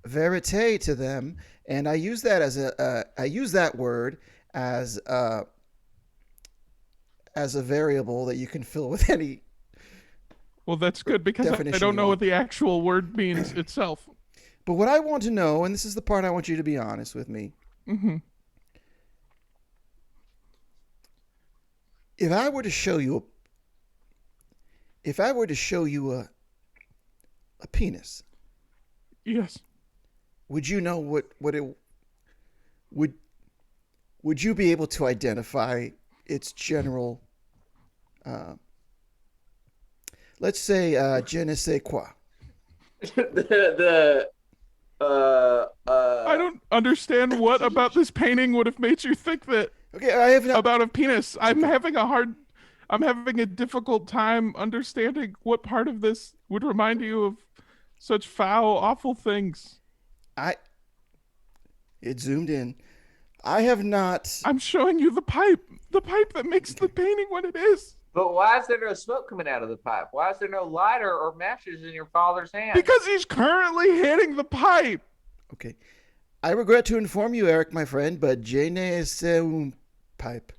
verite to them, and I use that word as a variable that you can fill with any. Well, that's good because I don't know what the actual word means itself. But what I want to know, and this is the part I want you to be honest with me. Mm-hmm. If I were to show you a penis, yes, would you know what it would you be able to identify its general let's say je ne sais quoi? I don't understand what about this painting would have made you think that. Okay, I have no, about a penis. I'm having a difficult time understanding what part of this would remind you of such foul, awful things. It zoomed in. I have not. I'm showing you the pipe that makes the painting what it is. But why is there no smoke coming out of the pipe? Why is there no lighter or matches in your father's hand? Because he's currently hitting the pipe. Okay. I regret to inform you, Eric, my friend, but je ne sais un pipe.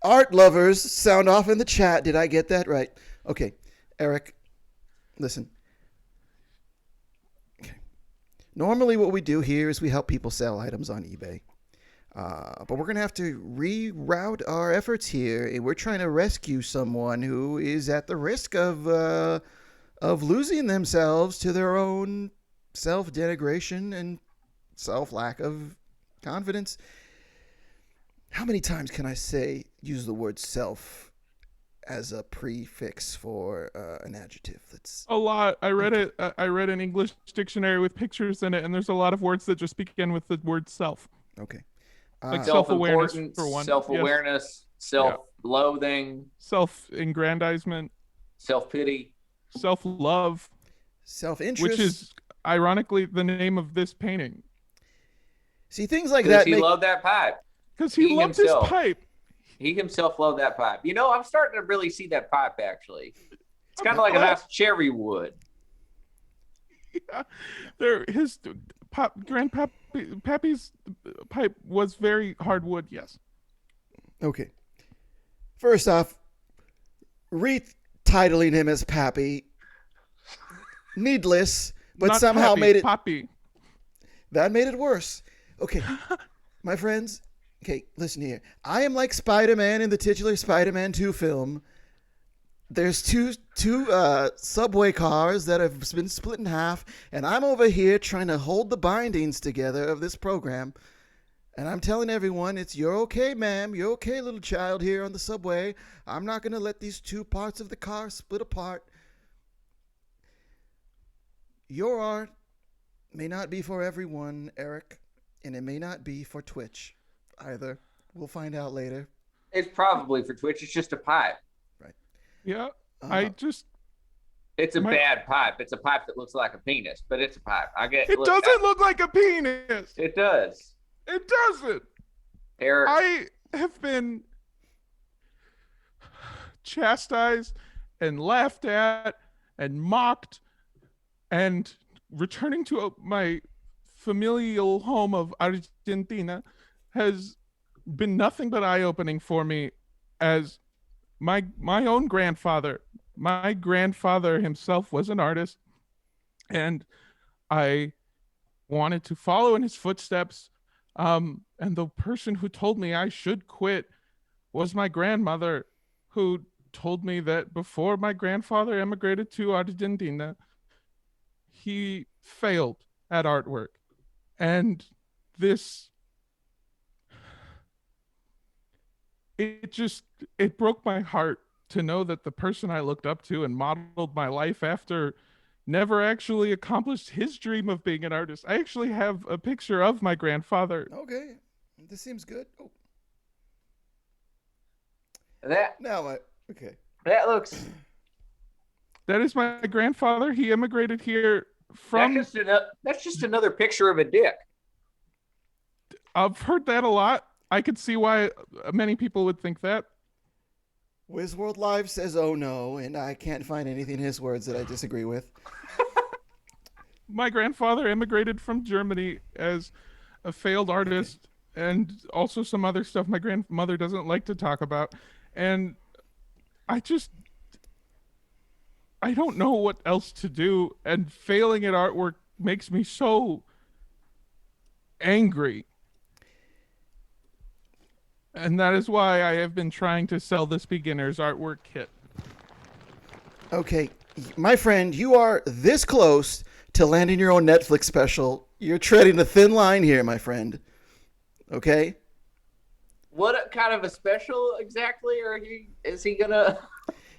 Art lovers, sound off in the chat. Did I get that right? Okay. Eric, listen. Okay. Normally what we do here is we help people sell items on eBay. But we're going to have to reroute our efforts here, and we're trying to rescue someone who is at the risk of losing themselves to their own self-denigration and self-lack of confidence. How many times can I use the word self as a prefix for an adjective? A lot. I read it. I read an English dictionary with pictures in it, and there's a lot of words that just begin with the word self. Okay. Like self-awareness for one. Self-awareness, yes. Self-loathing. Self-aggrandizement. Self-pity. Self-love. Self-interest. Which is, ironically, the name of this painting. See, things like that. Because he loved that pipe. Because he loved his pipe. He himself loved that pipe. You know, I'm starting to really see that pipe, actually. It's kind of like a nice cherry wood. Yeah. His Grandpappy's pipe was very hardwood, yes. Okay. First off, retitling him as Pappy, needless, but Not somehow Pappy, made it... Poppy. That made it worse. Okay, my friends, okay, listen here. I am like Spider-Man in the titular Spider-Man 2 film. There's two subway cars that have been split in half, and I'm over here trying to hold the bindings together of this program. And I'm telling everyone, you're okay, ma'am. You're okay, little child here on the subway. I'm not going to let these two parts of the car split apart. Your art may not be for everyone, Eric, and it may not be for Twitch either. We'll find out later. It's probably for Twitch. It's just a pipe. Right. Yeah. It's a bad pipe. It's a pipe that looks like a penis, but it's a pipe. It doesn't look like a penis. It does. It doesn't. Eric. I have been chastised and laughed at and mocked, and returning to my familial home of Argentina has been nothing but eye-opening for me, as my own grandfather. My grandfather himself was an artist, and I wanted to follow in his footsteps. And the person who told me I should quit was my grandmother, who told me that before my grandfather emigrated to Argentina, he failed at artwork. And it broke my heart to know that the person I looked up to and modeled my life after never actually accomplished his dream of being an artist. I actually have a picture of my grandfather. Okay, this seems good. Oh. Okay. That is my grandfather. He immigrated here from. That's just another picture of a dick. I've heard that a lot. I could see why many people would think that. WizWorld Live says, "Oh no," and I can't find anything in his words that I disagree with. My grandfather immigrated from Germany as a failed artist, and also some other stuff my grandmother doesn't like to talk about. And I don't know what else to do, and failing at artwork makes me so angry. And that is why I have been trying to sell this beginner's artwork kit. Okay, my friend, you are this close to landing your own Netflix special. You're treading a thin line here, my friend. Okay? What kind of a special exactly is he gonna?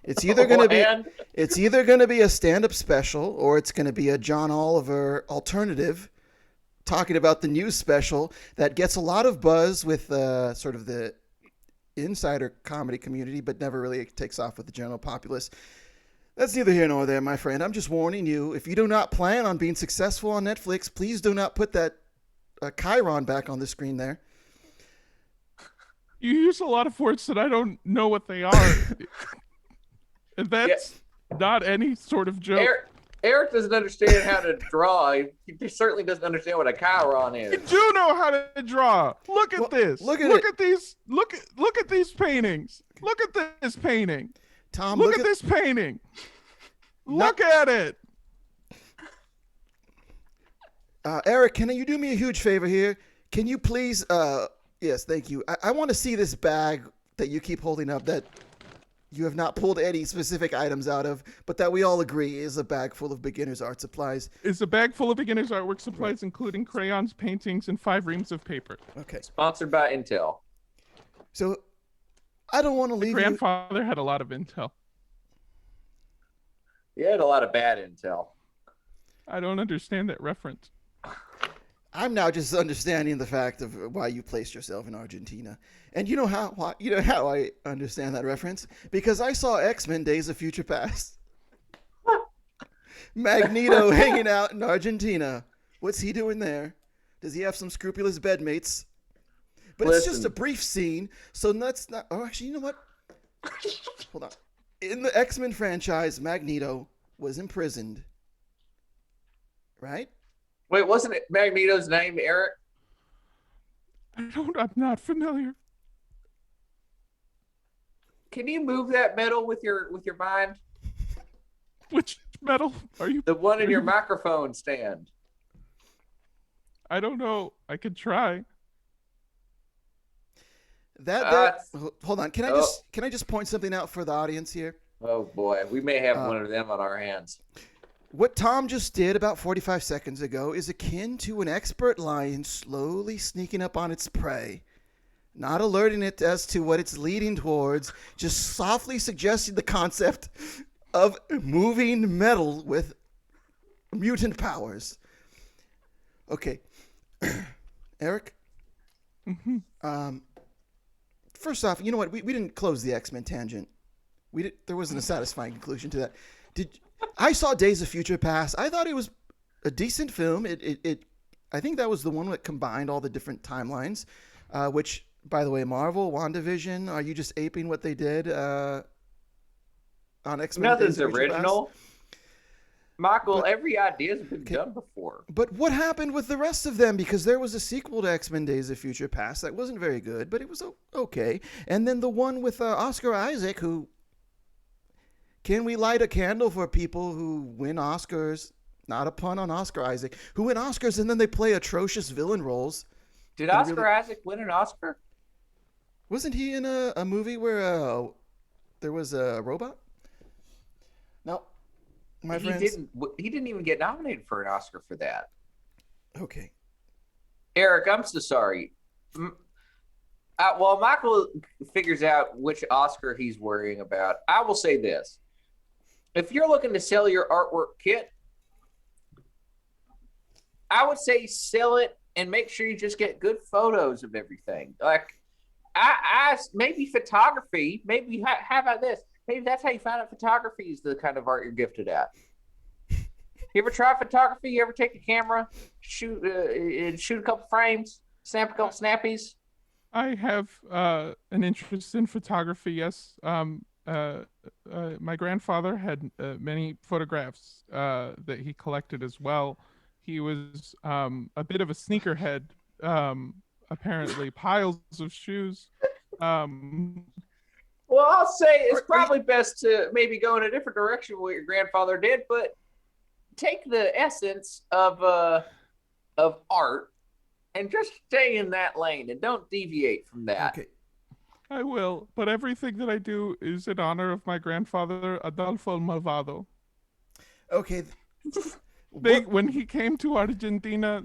It's either gonna be a stand-up special, or it's gonna be a John Oliver alternative, talking about the news special that gets a lot of buzz with sort of the insider comedy community, but never really takes off with the general populace. That's neither here nor there, my friend. I'm just warning you. If you do not plan on being successful on Netflix, please do not put that Chiron back on the screen there. You use a lot of words that I don't know what they are. And that's not any sort of joke. Eric doesn't understand how to draw. He certainly doesn't understand what a Chiron is. You do know how to draw. Look at this. Look at these paintings. Look at this painting. Tom, look at this painting. Look at it. Eric, can you do me a huge favor here? Can you please, yes, thank you. I want to see this bag that you keep holding up that you have not pulled any specific items out of, but that we all agree is a bag full of beginner's art supplies. It's a bag full of beginner's artwork supplies, including crayons, paintings, and 5 reams of paper. Okay. Sponsored by Intel. So, I don't want to leave. My grandfather had a lot of intel. He had a lot of bad intel. I don't understand that reference. I'm now just understanding the fact of why you placed yourself in Argentina. And you know how I understand that reference? Because I saw X-Men Days of Future Past. Magneto hanging out in Argentina. What's he doing there? Does he have some scrupulous bedmates? But it's just a brief scene, so that's not... Oh, actually, you know what? Hold on. In the X-Men franchise, Magneto was imprisoned. Right? Wait, wasn't it Magneto's name, Eric? I'm not familiar. Can you move that metal with your mind? Which metal are you? The one in your microphone stand. I don't know. I could try. Hold on. Can I just point something out for the audience here? Oh boy, we may have one of them on our hands. What Tom just did about 45 seconds ago is akin to an expert lion slowly sneaking up on its prey, not alerting it as to what it's leading towards, just softly suggesting the concept of moving metal with mutant powers. Okay. Eric? First off, you know what? We didn't close the X-Men tangent. There wasn't a satisfying conclusion to that. I saw Days of Future Past. I thought it was a decent film. I think that was the one that combined all the different timelines, which, by the way, Marvel, WandaVision, are you just aping what they did on X-Men? Nothing's original. Michael, every idea's been done before. But what happened with the rest of them? Because there was a sequel to X-Men Days of Future Past that wasn't very good, but it was okay. And then the one with Oscar Isaac, who... Can we light a candle for people who win Oscars? Not a pun on Oscar Isaac. Who win Oscars and then they play atrocious villain roles. Did Oscar Isaac win an Oscar? Wasn't he in a movie where there was a robot? No. My friends. He didn't even get nominated for an Oscar for that. Okay. Eric, I'm so sorry. While Michael figures out which Oscar he's worrying about, I will say this. If you're looking to sell your artwork kit, I would say sell it and make sure you just get good photos of everything. Like, I maybe photography, maybe, how about this? Maybe that's how you find out photography is the kind of art you're gifted at. You ever try photography? You ever take a camera, shoot a couple frames, snap a couple snappies? I have an interest in photography, yes. My grandfather had many photographs that he collected as well. He was a bit of a sneakerhead, apparently. Piles of shoes. Well, I'll say it's probably best to maybe go in a different direction with what your grandfather did, but take the essence of art and just stay in that lane and don't deviate from that. Okay. I will, but everything that I do is in honor of my grandfather, Adolfo Malvato. Okay. When he came to Argentina,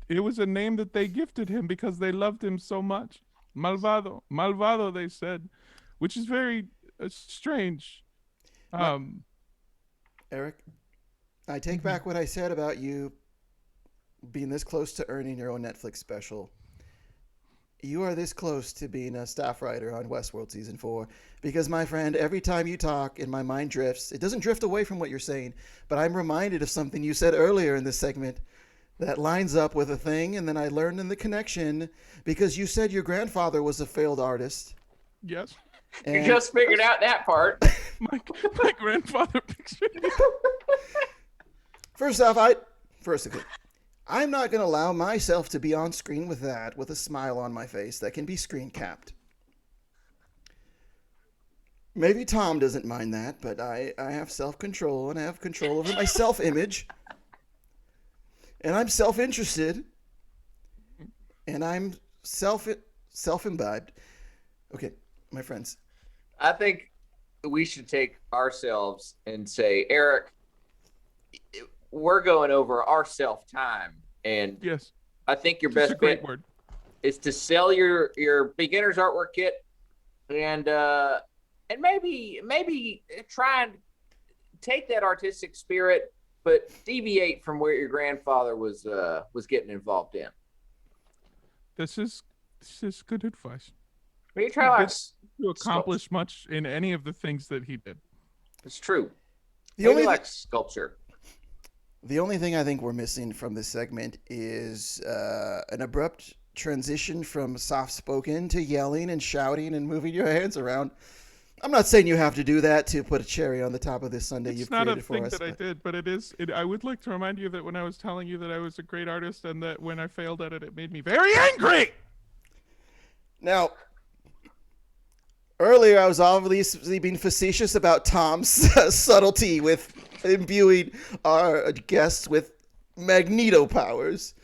it was a name that they gifted him because they loved him so much. Malvado. Malvado, they said, which is very strange. Eric, I take back what I said about you being this close to earning your own Netflix special. You are this close to being a staff writer on Westworld Season 4. Because, my friend, every time you talk and my mind drifts, it doesn't drift away from what you're saying, but I'm reminded of something you said earlier in this segment that lines up with a thing, and then I learned in the connection, because you said your grandfather was a failed artist. Yes. And you just figured out that part. my grandfather pictured it. First off, I'm not going to allow myself to be on screen with that, with a smile on my face that can be screen capped. Maybe Tom doesn't mind that, but I have self-control and I have control over my self-image. And I'm self-interested. And I'm self-imbibed. Okay, my friends. I think we should take ourselves and say, Eric, we're going over our self-time. And yes, I think your best bet is to sell your beginner's artwork kit and maybe try and take that artistic spirit, but deviate from where your grandfather was getting involved in. This is good advice. Maybe try to accomplish much in any of the things that he did. It's true. The only sculpture. The only thing I think we're missing from this segment is an abrupt transition from soft-spoken to yelling and shouting and moving your hands around. I'm not saying you have to do that to put a cherry on the top of this sundae you've created for us. It's not a thing that I did, but it is. I would like to remind you that when I was telling you that I was a great artist and that when I failed at it, it made me very angry. Now, earlier I was obviously being facetious about Tom's subtlety with imbuing our guests with magneto powers.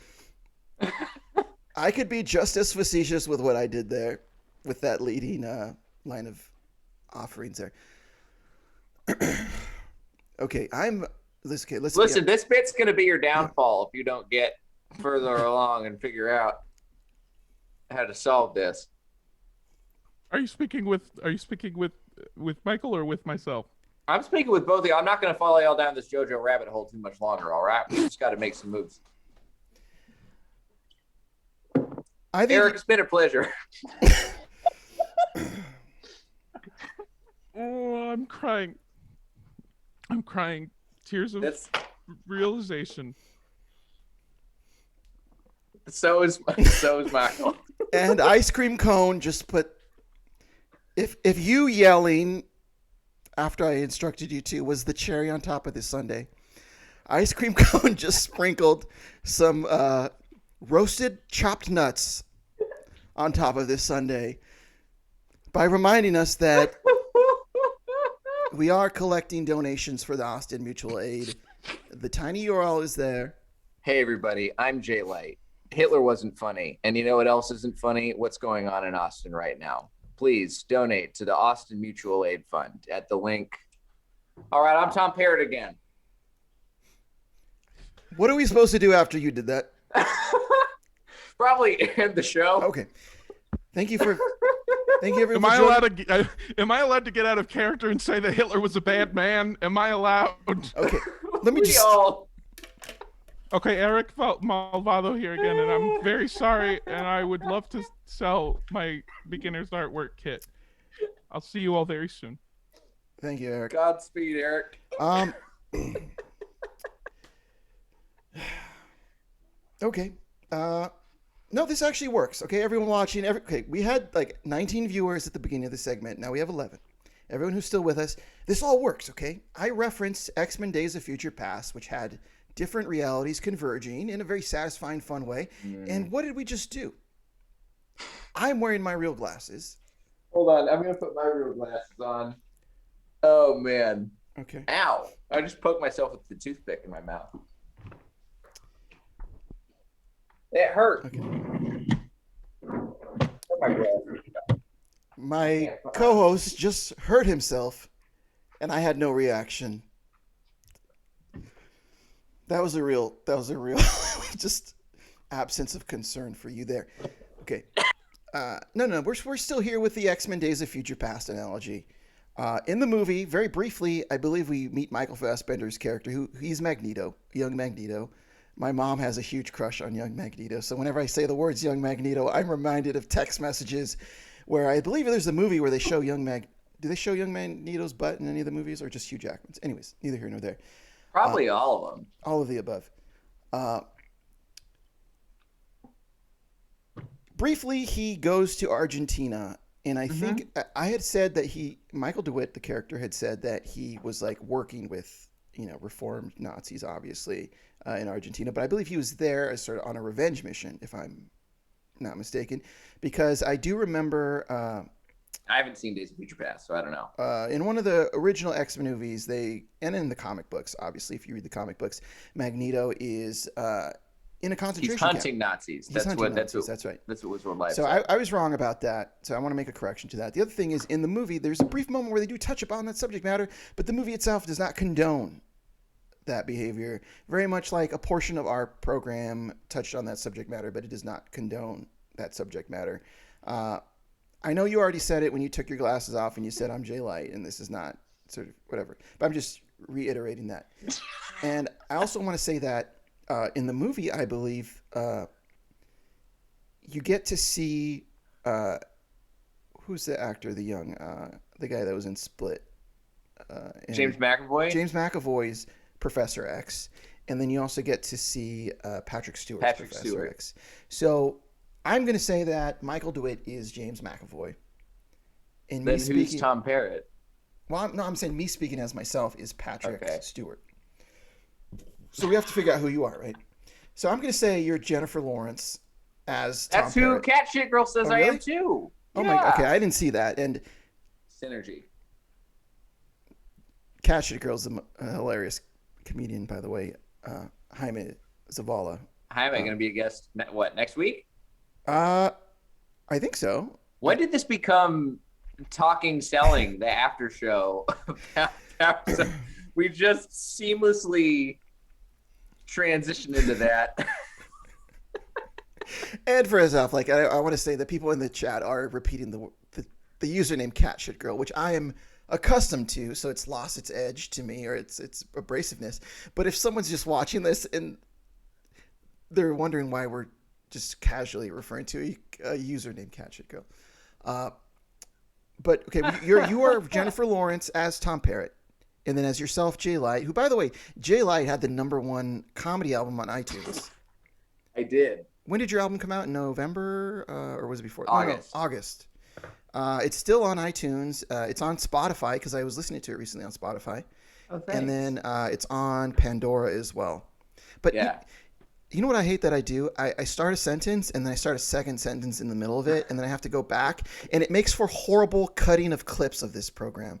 I could be just as facetious with what I did there with that leading line of offerings there. Okay, let's Listen, this bit's gonna be your downfall if you don't get further along and figure out how to solve this. Are you speaking with Michael or with myself? I'm speaking with both of you. I'm not gonna follow y'all down this JoJo rabbit hole too much longer. All right, we just got to make some moves. Eric, it's been a pleasure. Oh, I'm crying. Tears of realization. So is Michael. And ice cream cone just put. If you yelling after I instructed you to was the cherry on top of this sundae, ice cream cone just sprinkled some roasted chopped nuts on top of this sundae by reminding us that we are collecting donations for the Austin Mutual Aid. The tiny URL is there. Hey everybody, I'm Jay Light. Hitler wasn't funny, and you know what else isn't funny? What's going on in Austin right now? Please donate to the Austin Mutual Aid Fund at the link. All right, I'm Tom Parrott again. What are we supposed to do after you did that? Probably end the show. Okay. Thank you everyone. Am I allowed to get out of character and say that Hitler was a bad man? Am I allowed? Okay. Let me just. Okay, Eric Malvato here again, and I'm very sorry, and I would love to sell my beginner's artwork kit. I'll see you all very soon. Thank you, Eric. Godspeed, Eric. Okay. No, this actually works. Okay, everyone watching. Okay, we had like 19 viewers at the beginning of the segment. Now we have 11. Everyone who's still with us, this all works. Okay, I referenced X-Men: Days of Future Past, which had different realities converging in a very satisfying, fun way. And what did we just do? I'm wearing my real glasses. Hold on, I'm gonna put my real glasses on. Oh man. Okay. Ow! I just poked myself with the toothpick in my mouth. It hurt. Okay. Oh my co-host just hurt himself, and I had no reaction. That was a real just absence of concern for you there. Okay. No, we're still here with the X-Men Days of Future Past analogy. In the movie, very briefly, I believe we meet Michael Fassbender's character, he's Magneto, young Magneto. My mom has a huge crush on young Magneto, so whenever I say the words young Magneto, I'm reminded of text messages where I believe there's a movie where they show do they show young Magneto's butt in any of the movies, or just Hugh Jackman's? Anyways, neither here nor there. Probably all of them. All of the above. Briefly, he goes to Argentina, and I think I had said that Michael DeWitt, the character, had said that he was like working with, reformed Nazis, obviously, in Argentina. But I believe he was there as sort of on a revenge mission, if I'm not mistaken, because I do remember. I haven't seen Days of Future Past, so I don't know. In one of the original X-Men movies, and in the comic books, obviously, if you read the comic books, Magneto is in a concentration camp. He's hunting Nazis. That's right. That's what was real life. So I was wrong about that. So I want to make a correction to that. The other thing is, in the movie, there's a brief moment where they do touch upon that subject matter, but the movie itself does not condone that behavior. Very much like a portion of our program touched on that subject matter, but it does not condone that subject matter. I know you already said it when you took your glasses off and you said I'm Jay Light, and this is not sort of whatever. But I'm just reiterating that. And I also want to say that in the movie, I believe you get to see who's the actor, the guy that was in Split. James McAvoy. James McAvoy's Professor X, and then you also get to see Patrick Stewart's Professor X. So I'm going to say that Michael DeWitt is James McAvoy. And then who's Tom Parrott? Well, I'm saying me speaking as myself is Patrick Stewart. So we have to figure out who you are, right? So I'm going to say you're Jennifer Lawrence as Tom That's Parrott. who Cat Shit Girl says I am too. Oh my, okay, I didn't see that. And synergy. Cat Shit Girl's a hilarious comedian, by the way. Jaime Zavala. Jaime going to be a guest, next week? I think so. When did this become Talking Selling, the after show? Chapter. We just seamlessly transitioned into that. And for yourself, like I want to say that people in the chat are repeating the username Cat Shit Girl, which I am accustomed to, so it's lost its edge to me, or its abrasiveness. But if someone's just watching this and they're wondering why we're just casually referring to a username Cat Shit Girl, but okay, you are Jennifer Lawrence as Tom Parrott, and then as yourself Jay Light, who, by the way, Jay Light had the #1 comedy album on iTunes. I did. When did your album come out? In November, or was it before? August. No, August. It's still on iTunes. It's on Spotify because I was listening to it recently on Spotify. Oh, thanks. And then it's on Pandora as well. But yeah. You know what I hate that I do? I start a sentence and then I start a second sentence in the middle of it, and then I have to go back, and it makes for horrible cutting of clips of this program.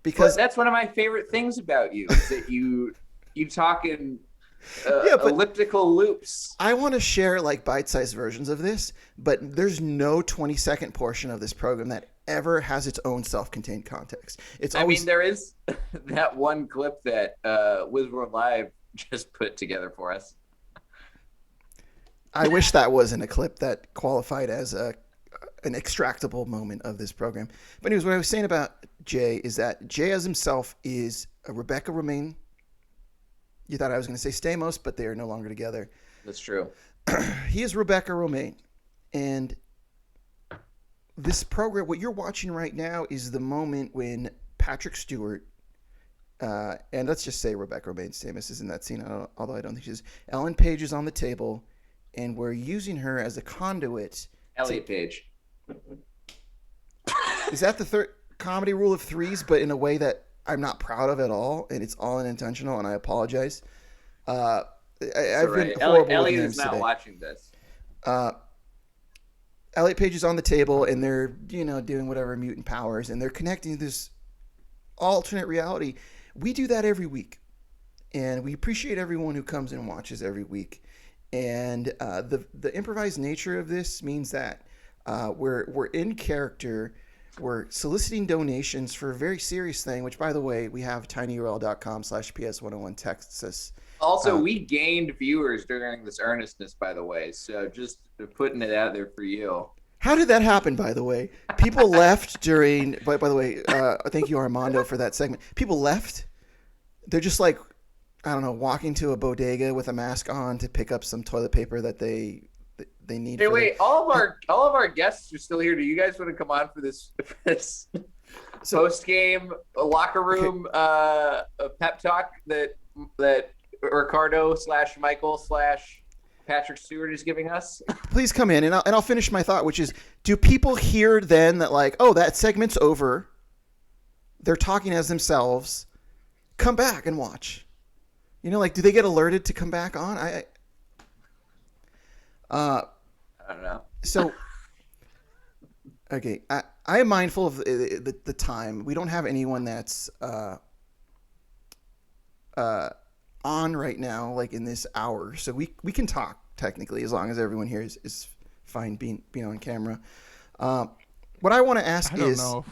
Because that's one of my favorite things about you, is that you talk in elliptical loops. I want to share like bite-sized versions of this, but there's no 20-second portion of this program that ever has its own self-contained context. It's always... I mean, there is that one clip that Wizworld Live just put together for us. I wish that wasn't a clip that qualified as an extractable moment of this program. But anyways, what I was saying about Jay is that Jay as himself is a Rebecca Romaine. You thought I was going to say Stamos, but they are no longer together. That's true. He is Rebecca Romaine. And this program, what you're watching right now, is the moment when Patrick Stewart, and let's just say Rebecca Romaine Stamos is in that scene, although I don't think she is. Ellen Page is on the table, and we're using her as a conduit. Elliot Page. Is that the third comedy rule of threes, but in a way that I'm not proud of at all, and it's all unintentional, and I apologize. I've been horrible with Elliot names is not today. watching this. Elliot Page is on the table, and they're doing whatever mutant powers, and they're connecting this alternate reality. We do that every week, and we appreciate everyone who comes and watches every week. And the improvised nature of this means that we're in character. We're soliciting donations for a very serious thing, which, by the way, we have tinyurl.com/ps101 texts us. Also, we gained viewers during this earnestness, by the way. So just putting it out there for you. How did that happen, by the way? People left during... By the way, thank you, Armando, for that segment. People left. They're just like, I don't know, walking to a bodega with a mask on to pick up some toilet paper that they need. Hey, wait! All of our guests are still here. Do you guys want to come on for this post game locker room pep talk that Ricardo / Michael / Patrick Stewart is giving us? Please come in, and I'll finish my thought, which is: do people hear then that like, oh, that segment's over? They're talking as themselves. Come back and watch. Like, do they get alerted to come back on? I don't know. So, okay, I am mindful of the time. We don't have anyone that's on right now, like in this hour. So we can talk technically, as long as everyone here is fine being on camera. What I want to ask is... know.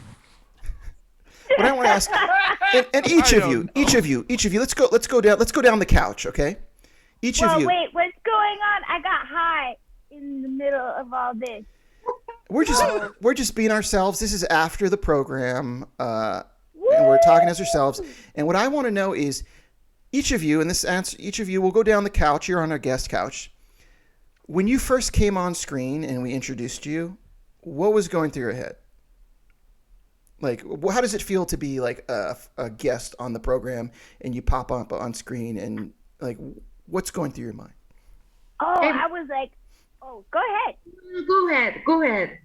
What I want to ask, and each of you, let's go down the couch, okay? Each of you. Wait, what's going on? I got high in the middle of all this. We're just being ourselves. This is after the program, and we're talking as ourselves. And what I want to know is, each of you, and this answer, each of you will go down the couch. You're on our guest couch. When you first came on screen and we introduced you, what was going through your head? Like, how does it feel to be like a guest on the program and you pop up on screen, and like, what's going through your mind? Oh, I was like, oh, go ahead. Go ahead.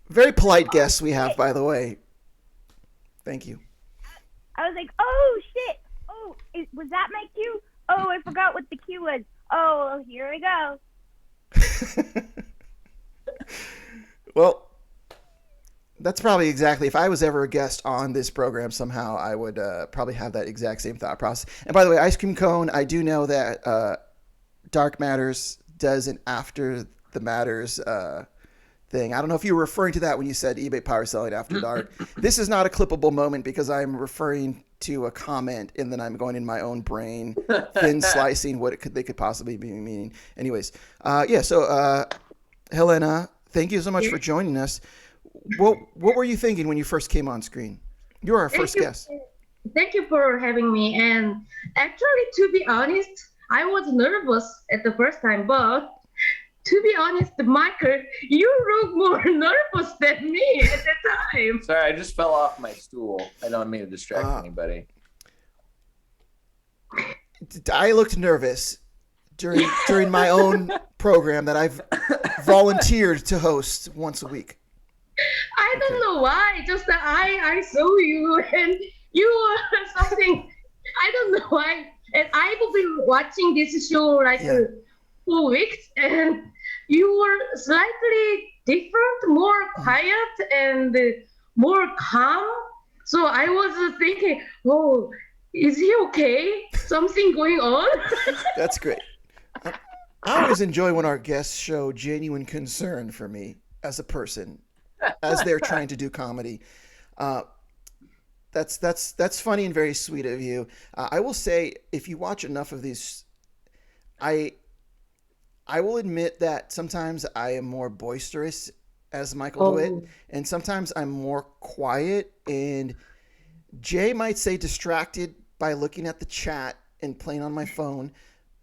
Very polite guests we have, by the way. Thank you. I was like, oh, shit. Oh, was that my cue? Oh, I forgot what the cue was. Oh, well, here we go. Well, that's probably exactly, if I was ever a guest on this program somehow, I would probably have that exact same thought process. And by the way, Ice Cream Cone, I do know that Dark Matters does an After the Matters thing. I don't know if you were referring to that when you said eBay Power Selling After Dark. This is not a clippable moment because I'm referring to a comment, and then I'm going in my own brain, thin slicing what they could possibly be meaning. Anyways, so Hellena, thank you so much for joining us. What were you thinking when you first came on screen? You are our first guest. Thank you for having me. And actually, to be honest, I was nervous at the first time, but to be honest, Michael, you look more nervous than me at the time. Sorry, I just fell off my stool. I don't mean to distract anybody. I looked nervous during my own program that I've volunteered to host once a week. I don't know why. Just that I saw you and you were something. I don't know why. And I've been watching this show like 2 weeks, and you were slightly different, more quiet and more calm. So I was thinking, oh, is he okay? Something going on? That's great. I always enjoy when our guests show genuine concern for me as a person, as they're trying to do comedy. That's funny and very sweet of you. I will say, if you watch enough of these, I will admit that sometimes I am more boisterous as Michael DeWitt, and sometimes I'm more quiet. And Jay might say distracted by looking at the chat and playing on my phone,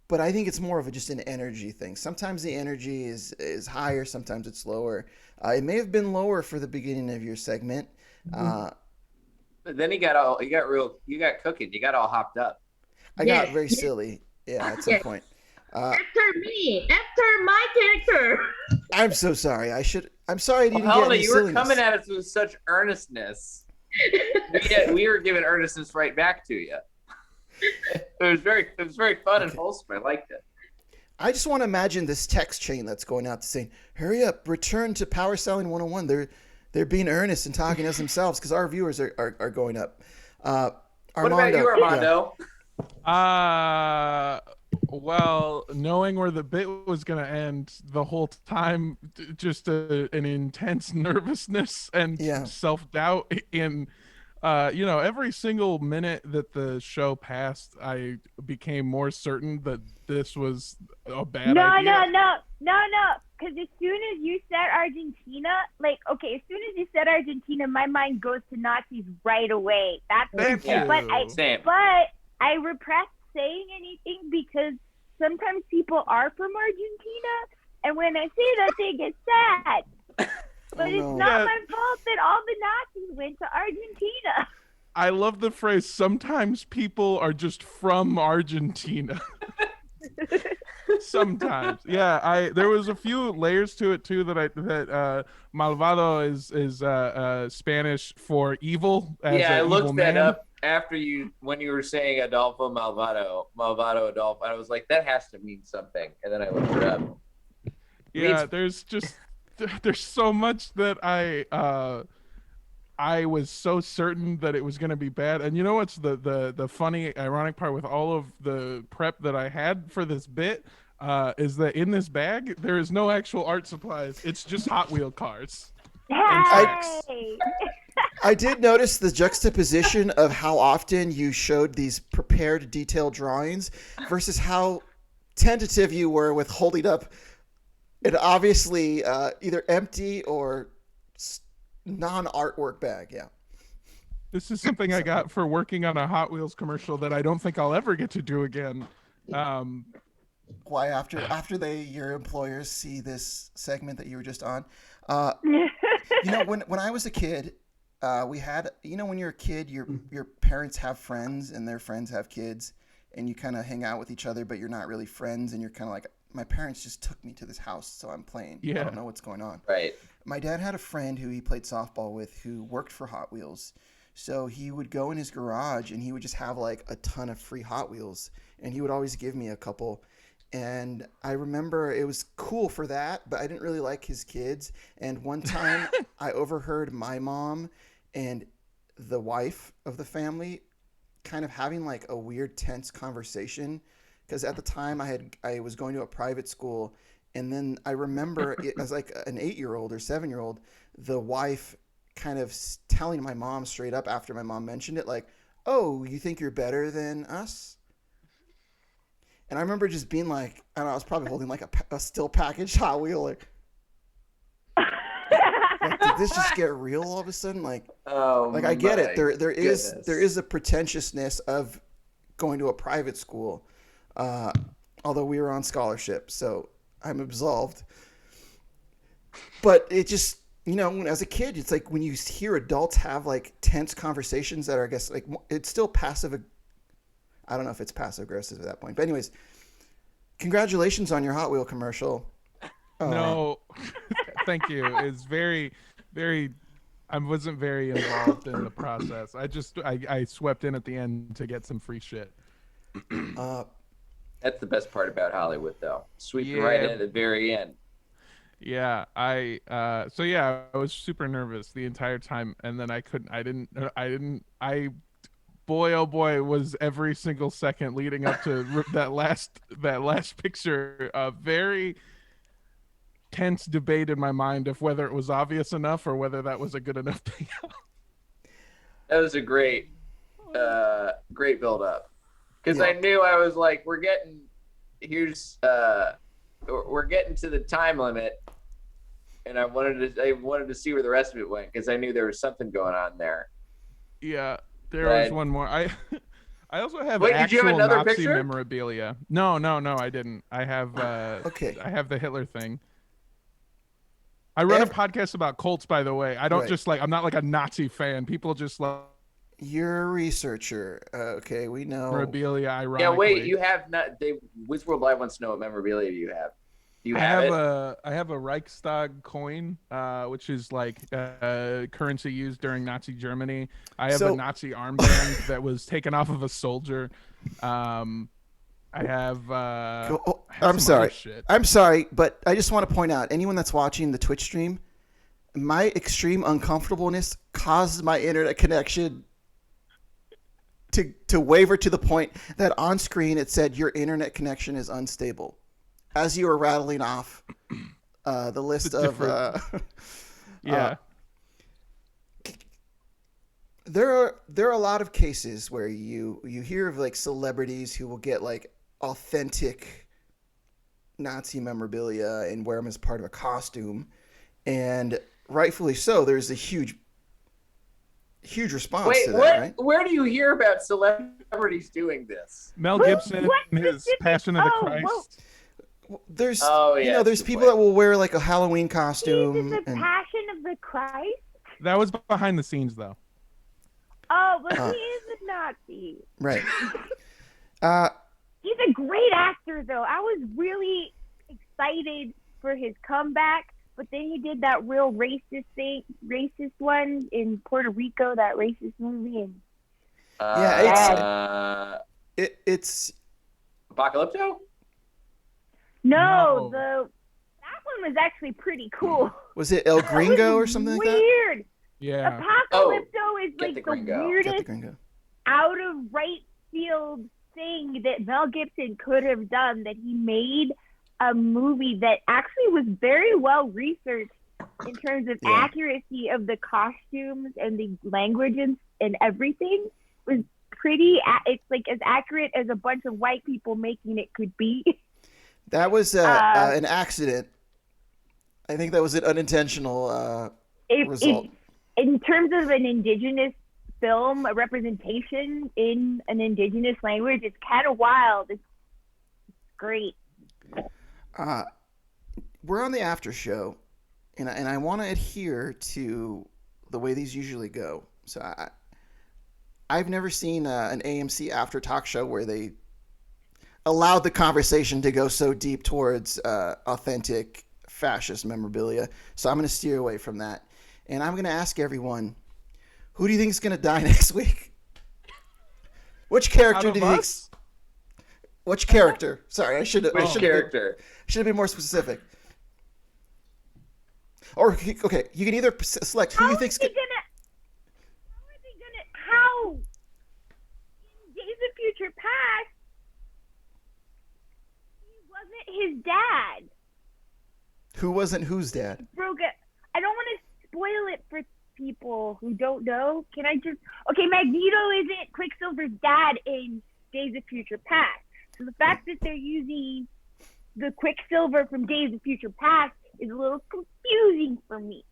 but I think it's more of just an energy thing. Sometimes the energy is higher, sometimes it's lower. It may have been lower for the beginning of your segment. But then you got cooking. You got all hopped up. I got very silly. Yeah, at some point. After my character. I'm so sorry. I'm sorry I didn't get Helena, any you were silliness. coming at us with such earnestness. we were giving earnestness right back to you. It was very fun and wholesome. I liked it. I just want to imagine this text chain that's going out saying, "Hurry up, return to Power Selling 101." They're being earnest and talking to us themselves because our viewers are going up. Armando, what about you, Armando? Yeah. Well, knowing where the bit was going to end the whole time, just an intense nervousness and self-doubt in every single minute that the show passed, I became more certain that this was a bad idea. No. Because as soon as you said Argentina, as soon as you said Argentina, my mind goes to Nazis right away. Thank you. But I repressed saying anything because sometimes people are from Argentina, and when I say that, they get sad. But it's not my fault that all the Nazis went to Argentina. I love the phrase, sometimes people are just from Argentina. Sometimes. Yeah, there was a few layers to it too that Malvato is Spanish for evil. I looked that up when you were saying Adolfo Malvato Adolfo. I was like, that has to mean something, and then I looked it up. Yeah, there's so much that I was so certain that it was going to be bad. And you know what's the funny, ironic part with all of the prep that I had for this bit is that in this bag, there is no actual art supplies. It's just Hot Wheel cars. I did notice the juxtaposition of how often you showed these prepared detailed drawings versus how tentative you were with holding up an obviously either empty or non-artwork bag. Yeah. This is something I got for working on a Hot Wheels commercial that I don't think I'll ever get to do again. Why, after your employers see this segment that you were just on, when I was a kid, we had, when you're a kid, your parents have friends and their friends have kids, and you kind of hang out with each other, but you're not really friends, and you're kind of like, my parents just took me to this house, so I'm playing. I don't know what's going on. Right. My dad had a friend who he played softball with who worked for Hot Wheels. So he would go in his garage and he would just have like a ton of free Hot Wheels, and he would always give me a couple. And I remember it was cool for that, but I didn't really like his kids. And one time I overheard my mom and the wife of the family kind of having like a weird tense conversation, because at the time I was going to a private school, and then I remember it as like an 8-year-old or 7-year-old, the wife kind of telling my mom straight up after my mom mentioned it, like, "Oh, you think you're better than us?" And I remember just being like, I don't know, I was probably holding like a still packaged Hot Wheel, like, did this just get real all of a sudden? Like I get it. There is a pretentiousness of going to a private school, although we were on scholarship, so I'm absolved. But it just, as a kid, it's like when you hear adults have like tense conversations that are, I guess, like it's still passive. I don't know if it's passive aggressive at that point, but anyways, congratulations on your Hot Wheel commercial. No, thank you. It's very, very. I wasn't very involved in the process. I swept in at the end to get some free shit. That's the best part about Hollywood, though. Sweeping right in at the very end. Yeah, I was super nervous the entire time, and then boy, oh boy, was every single second leading up to that last picture a very tense debate in my mind of whether it was obvious enough or whether that was a good enough payoff. That was a great build up, because I knew, I was like, we're getting to the time limit, and I wanted to see where the rest of it went, because I knew there was something going on there. Yeah, there was one more. I also have Wait, actual did you have another Nazi picture? memorabilia. No, I didn't. I have okay. I have the Hitler thing. I run a podcast about cults, by the way. I don't just I'm not like a Nazi fan. People just love. You're a researcher. Okay, we know. Memorabilia, ironically. Yeah, wait, you have not. Wizworld Live wants to know what memorabilia you have. Do you have it? I have a Reichstag coin, which is like currency used during Nazi Germany. I have a Nazi armband that was taken off of a soldier. I have. I'm sorry, but I just want to point out, anyone that's watching the Twitch stream, my extreme uncomfortableness caused my internet connection to waver to the point that on screen it said your internet connection is unstable, as you were rattling off the list of. Yeah. There are a lot of cases where you hear of like celebrities who will get like authentic Nazi memorabilia and wear them as part of a costume, and rightfully so. There's a huge response to that, right? Where do you hear about celebrities doing this? Mel Gibson, his Passion of the Christ. There's there's people that will wear like a Halloween costume. Jesus, the Passion of the Christ? That was behind the scenes, though. Oh, but he is a Nazi. Right. He's a great actor, though. I was really excited for his comeback, but then he did that real racist one in Puerto Rico, that racist movie. And it's Apocalypto? No, that one was actually pretty cool. Was it El Gringo or something like that? Weird. Yeah. Apocalypto is like the weirdest Gringo. out of right field thing that Mel Gibson could have done, that he made a movie that actually was very well researched in terms of accuracy of the costumes and the language and everything. It was pretty, it's like as accurate as a bunch of white people making it could be. That was an accident. I think that was an unintentional result. In terms of an indigenous film, a representation in an indigenous language, it's kind of wild. It's great. We're on the after show, and I want to adhere to the way these usually go. So I've never seen an AMC after talk show where they allowed the conversation to go so deep towards authentic fascist memorabilia. So I'm going to steer away from that. And I'm going to ask everyone, who do you think is going to die next week? Which character do you think? Which character? Sorry, I should have been more specific. Or okay, you can either select who you think's going to. How in Days of Future Past, he wasn't his dad. Who wasn't whose dad? I don't want to spoil it for people who don't know, can I just... Okay, Magneto isn't Quicksilver's dad in Days of Future Past. So the fact that they're using the Quicksilver from Days of Future Past is a little confusing for me.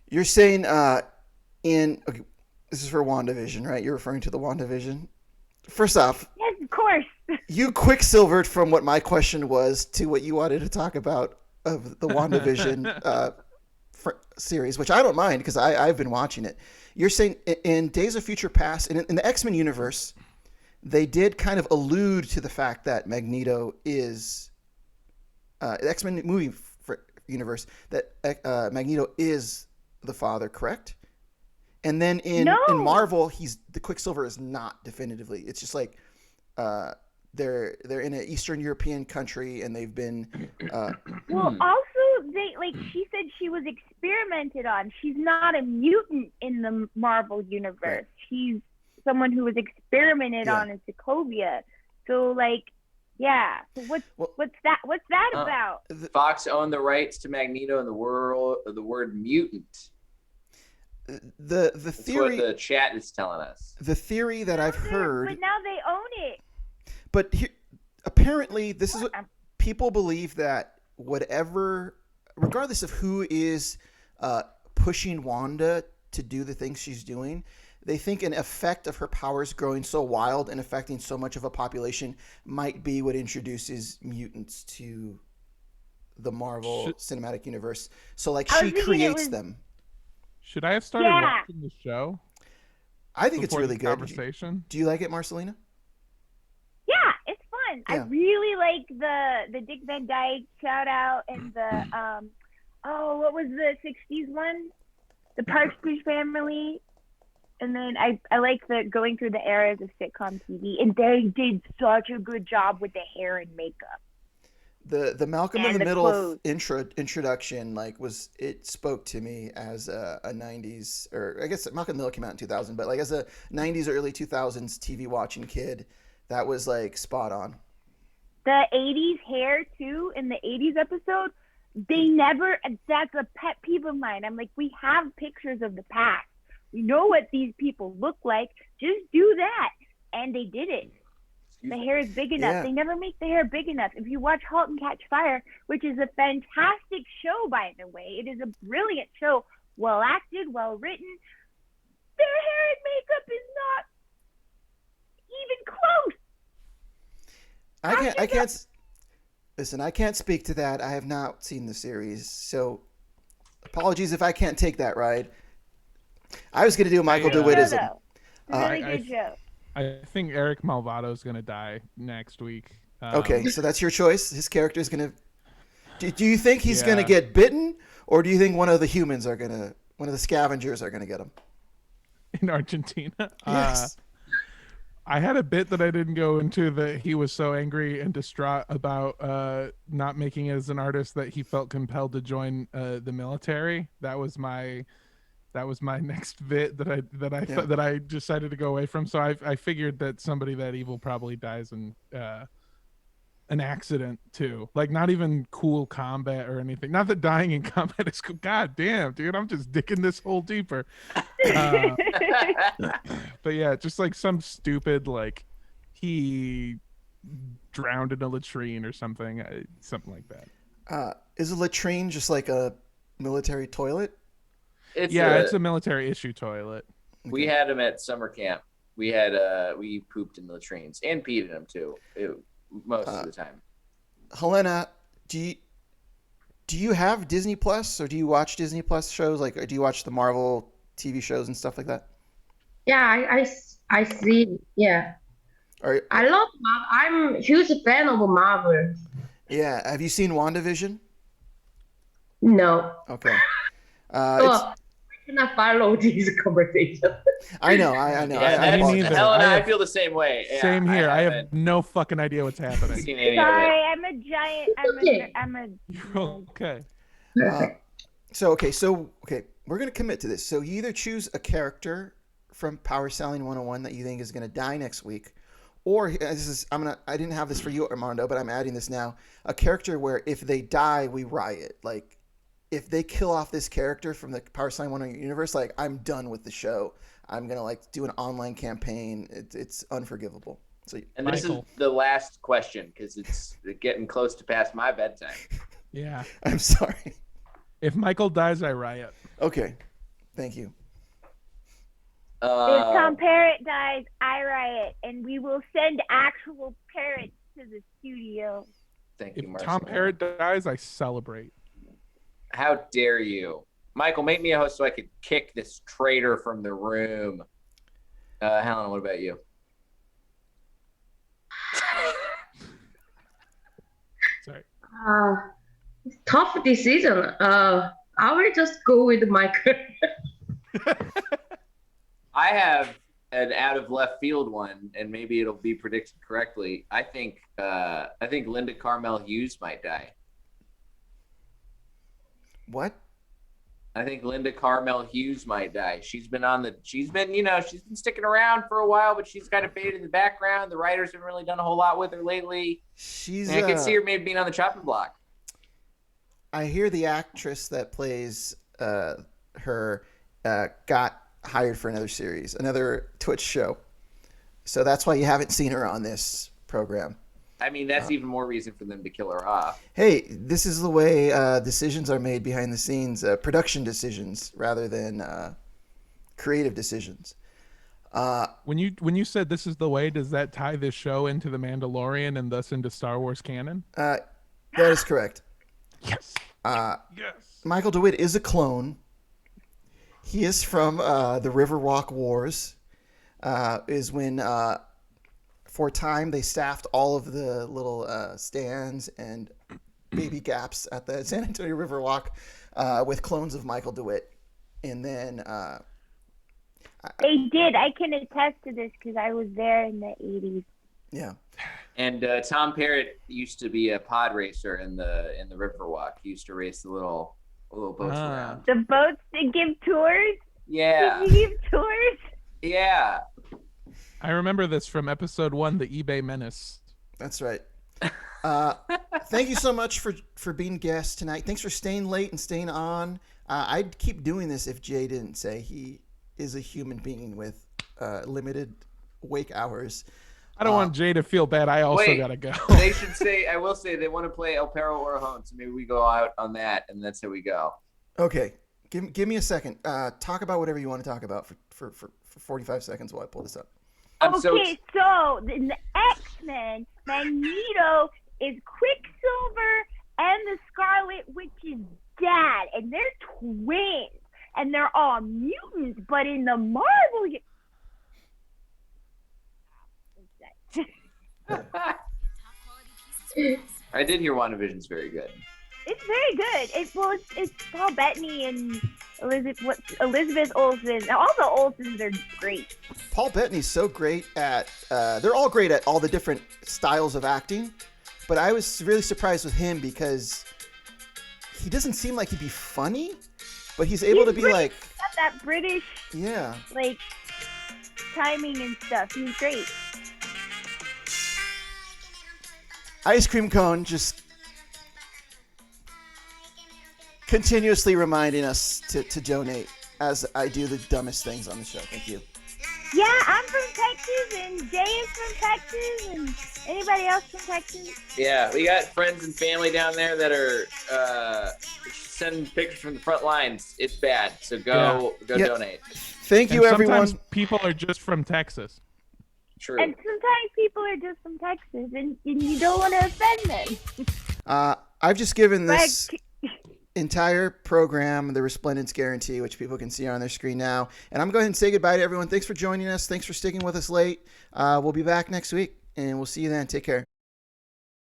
You're saying okay, this is for WandaVision, right? You're referring to the WandaVision. First off, Yes, of course. you quicksilvered from what my question was to what you wanted to talk about of the WandaVision series, which I don't mind because I've been watching it. You're saying in Days of Future Past, in the X-Men universe, they did kind of allude to the fact that Magneto is the X-Men movie universe, that Magneto is the father, correct? And then in Marvel, the Quicksilver is not definitively. It's just like they're in an Eastern European country and they've been. Well, also she said she was experimented on. She's not a mutant in the Marvel universe. Right. She's someone who was experimented on in Sokovia. So yeah. So what's that about? Fox owned the rights to Magneto in the word mutant. The That's theory. what the chat is telling us. The theory that I've heard. But now they own it. But apparently, this is what people believe, that whatever, regardless of who is pushing Wanda to do the things she's doing, they think an effect of her powers growing so wild and affecting so much of a population might be what introduces mutants to the Marvel Cinematic Universe. So she creates them. Should I have started watching the show? I think it's really good. Conversation. Do you like it, Marcelina? Yeah, it's fun. Yeah. I really like the Dick Van Dyke shout out and the what was the 60s one? The Partridge Family. And then I like the going through the eras of sitcom TV, and they did such a good job with the hair and makeup. The Malcolm in the Middle clothes. introduction it spoke to me as a 90s, or I guess Malcolm in the Middle came out in 2000, but as a 90s or early 2000s TV watching kid, that was spot on. The 80s hair too in the 80s episode, they never. That's a pet peeve of mine. I'm like, we have pictures of the past. We know what these people look like. Just do that, and they did it. The hair is big enough. Yeah. They never make the hair big enough. If you watch *Halt and Catch Fire*, which is a fantastic show, by the way, it is a brilliant show, well acted, well written. Their hair and makeup is not even close. I can't listen. I can't speak to that. I have not seen the series, so apologies if I can't take that ride. I was going to do a Michael DeWittism. Really good show. I think Eric Malvato is going to die next week. Okay, so that's your choice. His character is going to. Do you think he's going to get bitten, or do you think one of the scavengers are going to get him? In Argentina? Yes. I had a bit that I didn't go into, that he was so angry and distraught about not making it as an artist that he felt compelled to join the military. That was my next bit that I decided to go away from. So I figured that somebody that evil probably dies in an accident too. Not even cool combat or anything. Not that dying in combat is cool. God damn, dude, I'm just digging this hole deeper. But yeah, just some stupid he drowned in a latrine or something like that. Is a latrine just like a military toilet? It's a military issue toilet. We had them at summer camp. We pooped in the latrines and peed in them too. Most of the time. Hellena, do you have Disney Plus, or do you watch Disney Plus shows? Or do you watch the Marvel TV shows and stuff like that? Yeah, I see. Yeah. I love Marvel. I'm a huge fan of Marvel. Yeah. Have you seen WandaVision? No. Okay. I cannot follow this conversation. I know. I feel the same way. Yeah, same here. I have no fucking idea what's happening. Sorry, I'm a giant. I'm a. You're okay. So we're gonna commit to this. So you either choose a character from Power Selling 101 that you think is gonna die next week, or I didn't have this for you, Armando, but I'm adding this now. A character where if they die, we riot. if they kill off this character from the Power Slime 100 universe, like, I'm done with the show. I'm gonna like do an online campaign. It's unforgivable. So, And this is the last question because it's getting close to past my bedtime. Yeah. I'm sorry. If Michael dies, I riot. Okay, thank you. If Tom Parrot dies, I riot, and we will send actual parrots to the studio. Thank you, If Marcelina. Tom Parrot dies, I celebrate. How dare you? Michael, make me a host so I could kick this traitor from the room. Helen, what about you? Sorry. Tough decision. I will just go with Michael. I have an out of left field one, and maybe it'll be predicted correctly. I think Linda Carmel Hughes might die. What? I think Linda Carmel Hughes might die. She's been sticking around for a while, but she's kind of faded in the background. The writers haven't really done a whole lot with her lately. And I can see her maybe being on the chopping block. I hear the actress that plays her got hired for another series, another Twitch show. So that's why you haven't seen her on this program. I mean, that's even more reason for them to kill her off. Hey, this is the way decisions are made behind the scenes, production decisions rather than creative decisions. When you said this is the way, does that tie this show into The Mandalorian and thus into Star Wars canon? That is correct. Yes. Yes. Michael DeWitt is a clone. He is from the Riverwalk Wars. Is when for a time they staffed all of the little stands and baby gaps at the San Antonio Riverwalk with clones of Michael DeWitt. And then they did. I can attest to this because I was there in the 80s. Yeah. And Tom Parrott used to be a pod racer in the Riverwalk. He used to race the little boats around. The boats that give tours? Yeah. Did you give tours? Yeah. I remember this from episode 1, the eBay Menace. That's right. Thank you so much for being guests tonight. Thanks for staying late and staying on. I'd keep doing this if Jay didn't say he is a human being with limited wake hours. I don't want Jay to feel bad. I also gotta go. They should say. I will say they want to play El Perro Orejón, so maybe we go out on that, and that's how we go. Okay, give me a second. Talk about whatever you want to talk about for 45 seconds while I pull this up. So in the X-Men, Magneto is Quicksilver and the Scarlet Witch's dad, and they're twins, and they're all mutants. But in the Marvel, I did hear WandaVision's very good. it's very good. It's Paul Bettany and Elizabeth Olsen. All the Olsens are great. Paul Bettany's so great at. They're all great at all the different styles of acting, but I was really surprised with him because he doesn't seem like he'd be funny, but he's able to be like got that British like timing and stuff. He's great. Ice Cream Cone just continuously reminding us to donate as I do the dumbest things on the show. Thank you. Yeah, I'm from Texas, and Jay is from Texas, and anybody else from Texas? Yeah, we got friends and family down there that are sending pictures from the front lines. It's bad, so go donate. Thank you, everyone. Sometimes people are just from Texas. True. And sometimes people are just from Texas, and you don't want to offend them. I've just given this entire program the Resplendence Guarantee, which people can see on their screen now. And I'm going to go ahead and say goodbye to everyone. Thanks for joining us. Thanks for sticking with us late. We'll be back next week, and we'll see you then. Take care.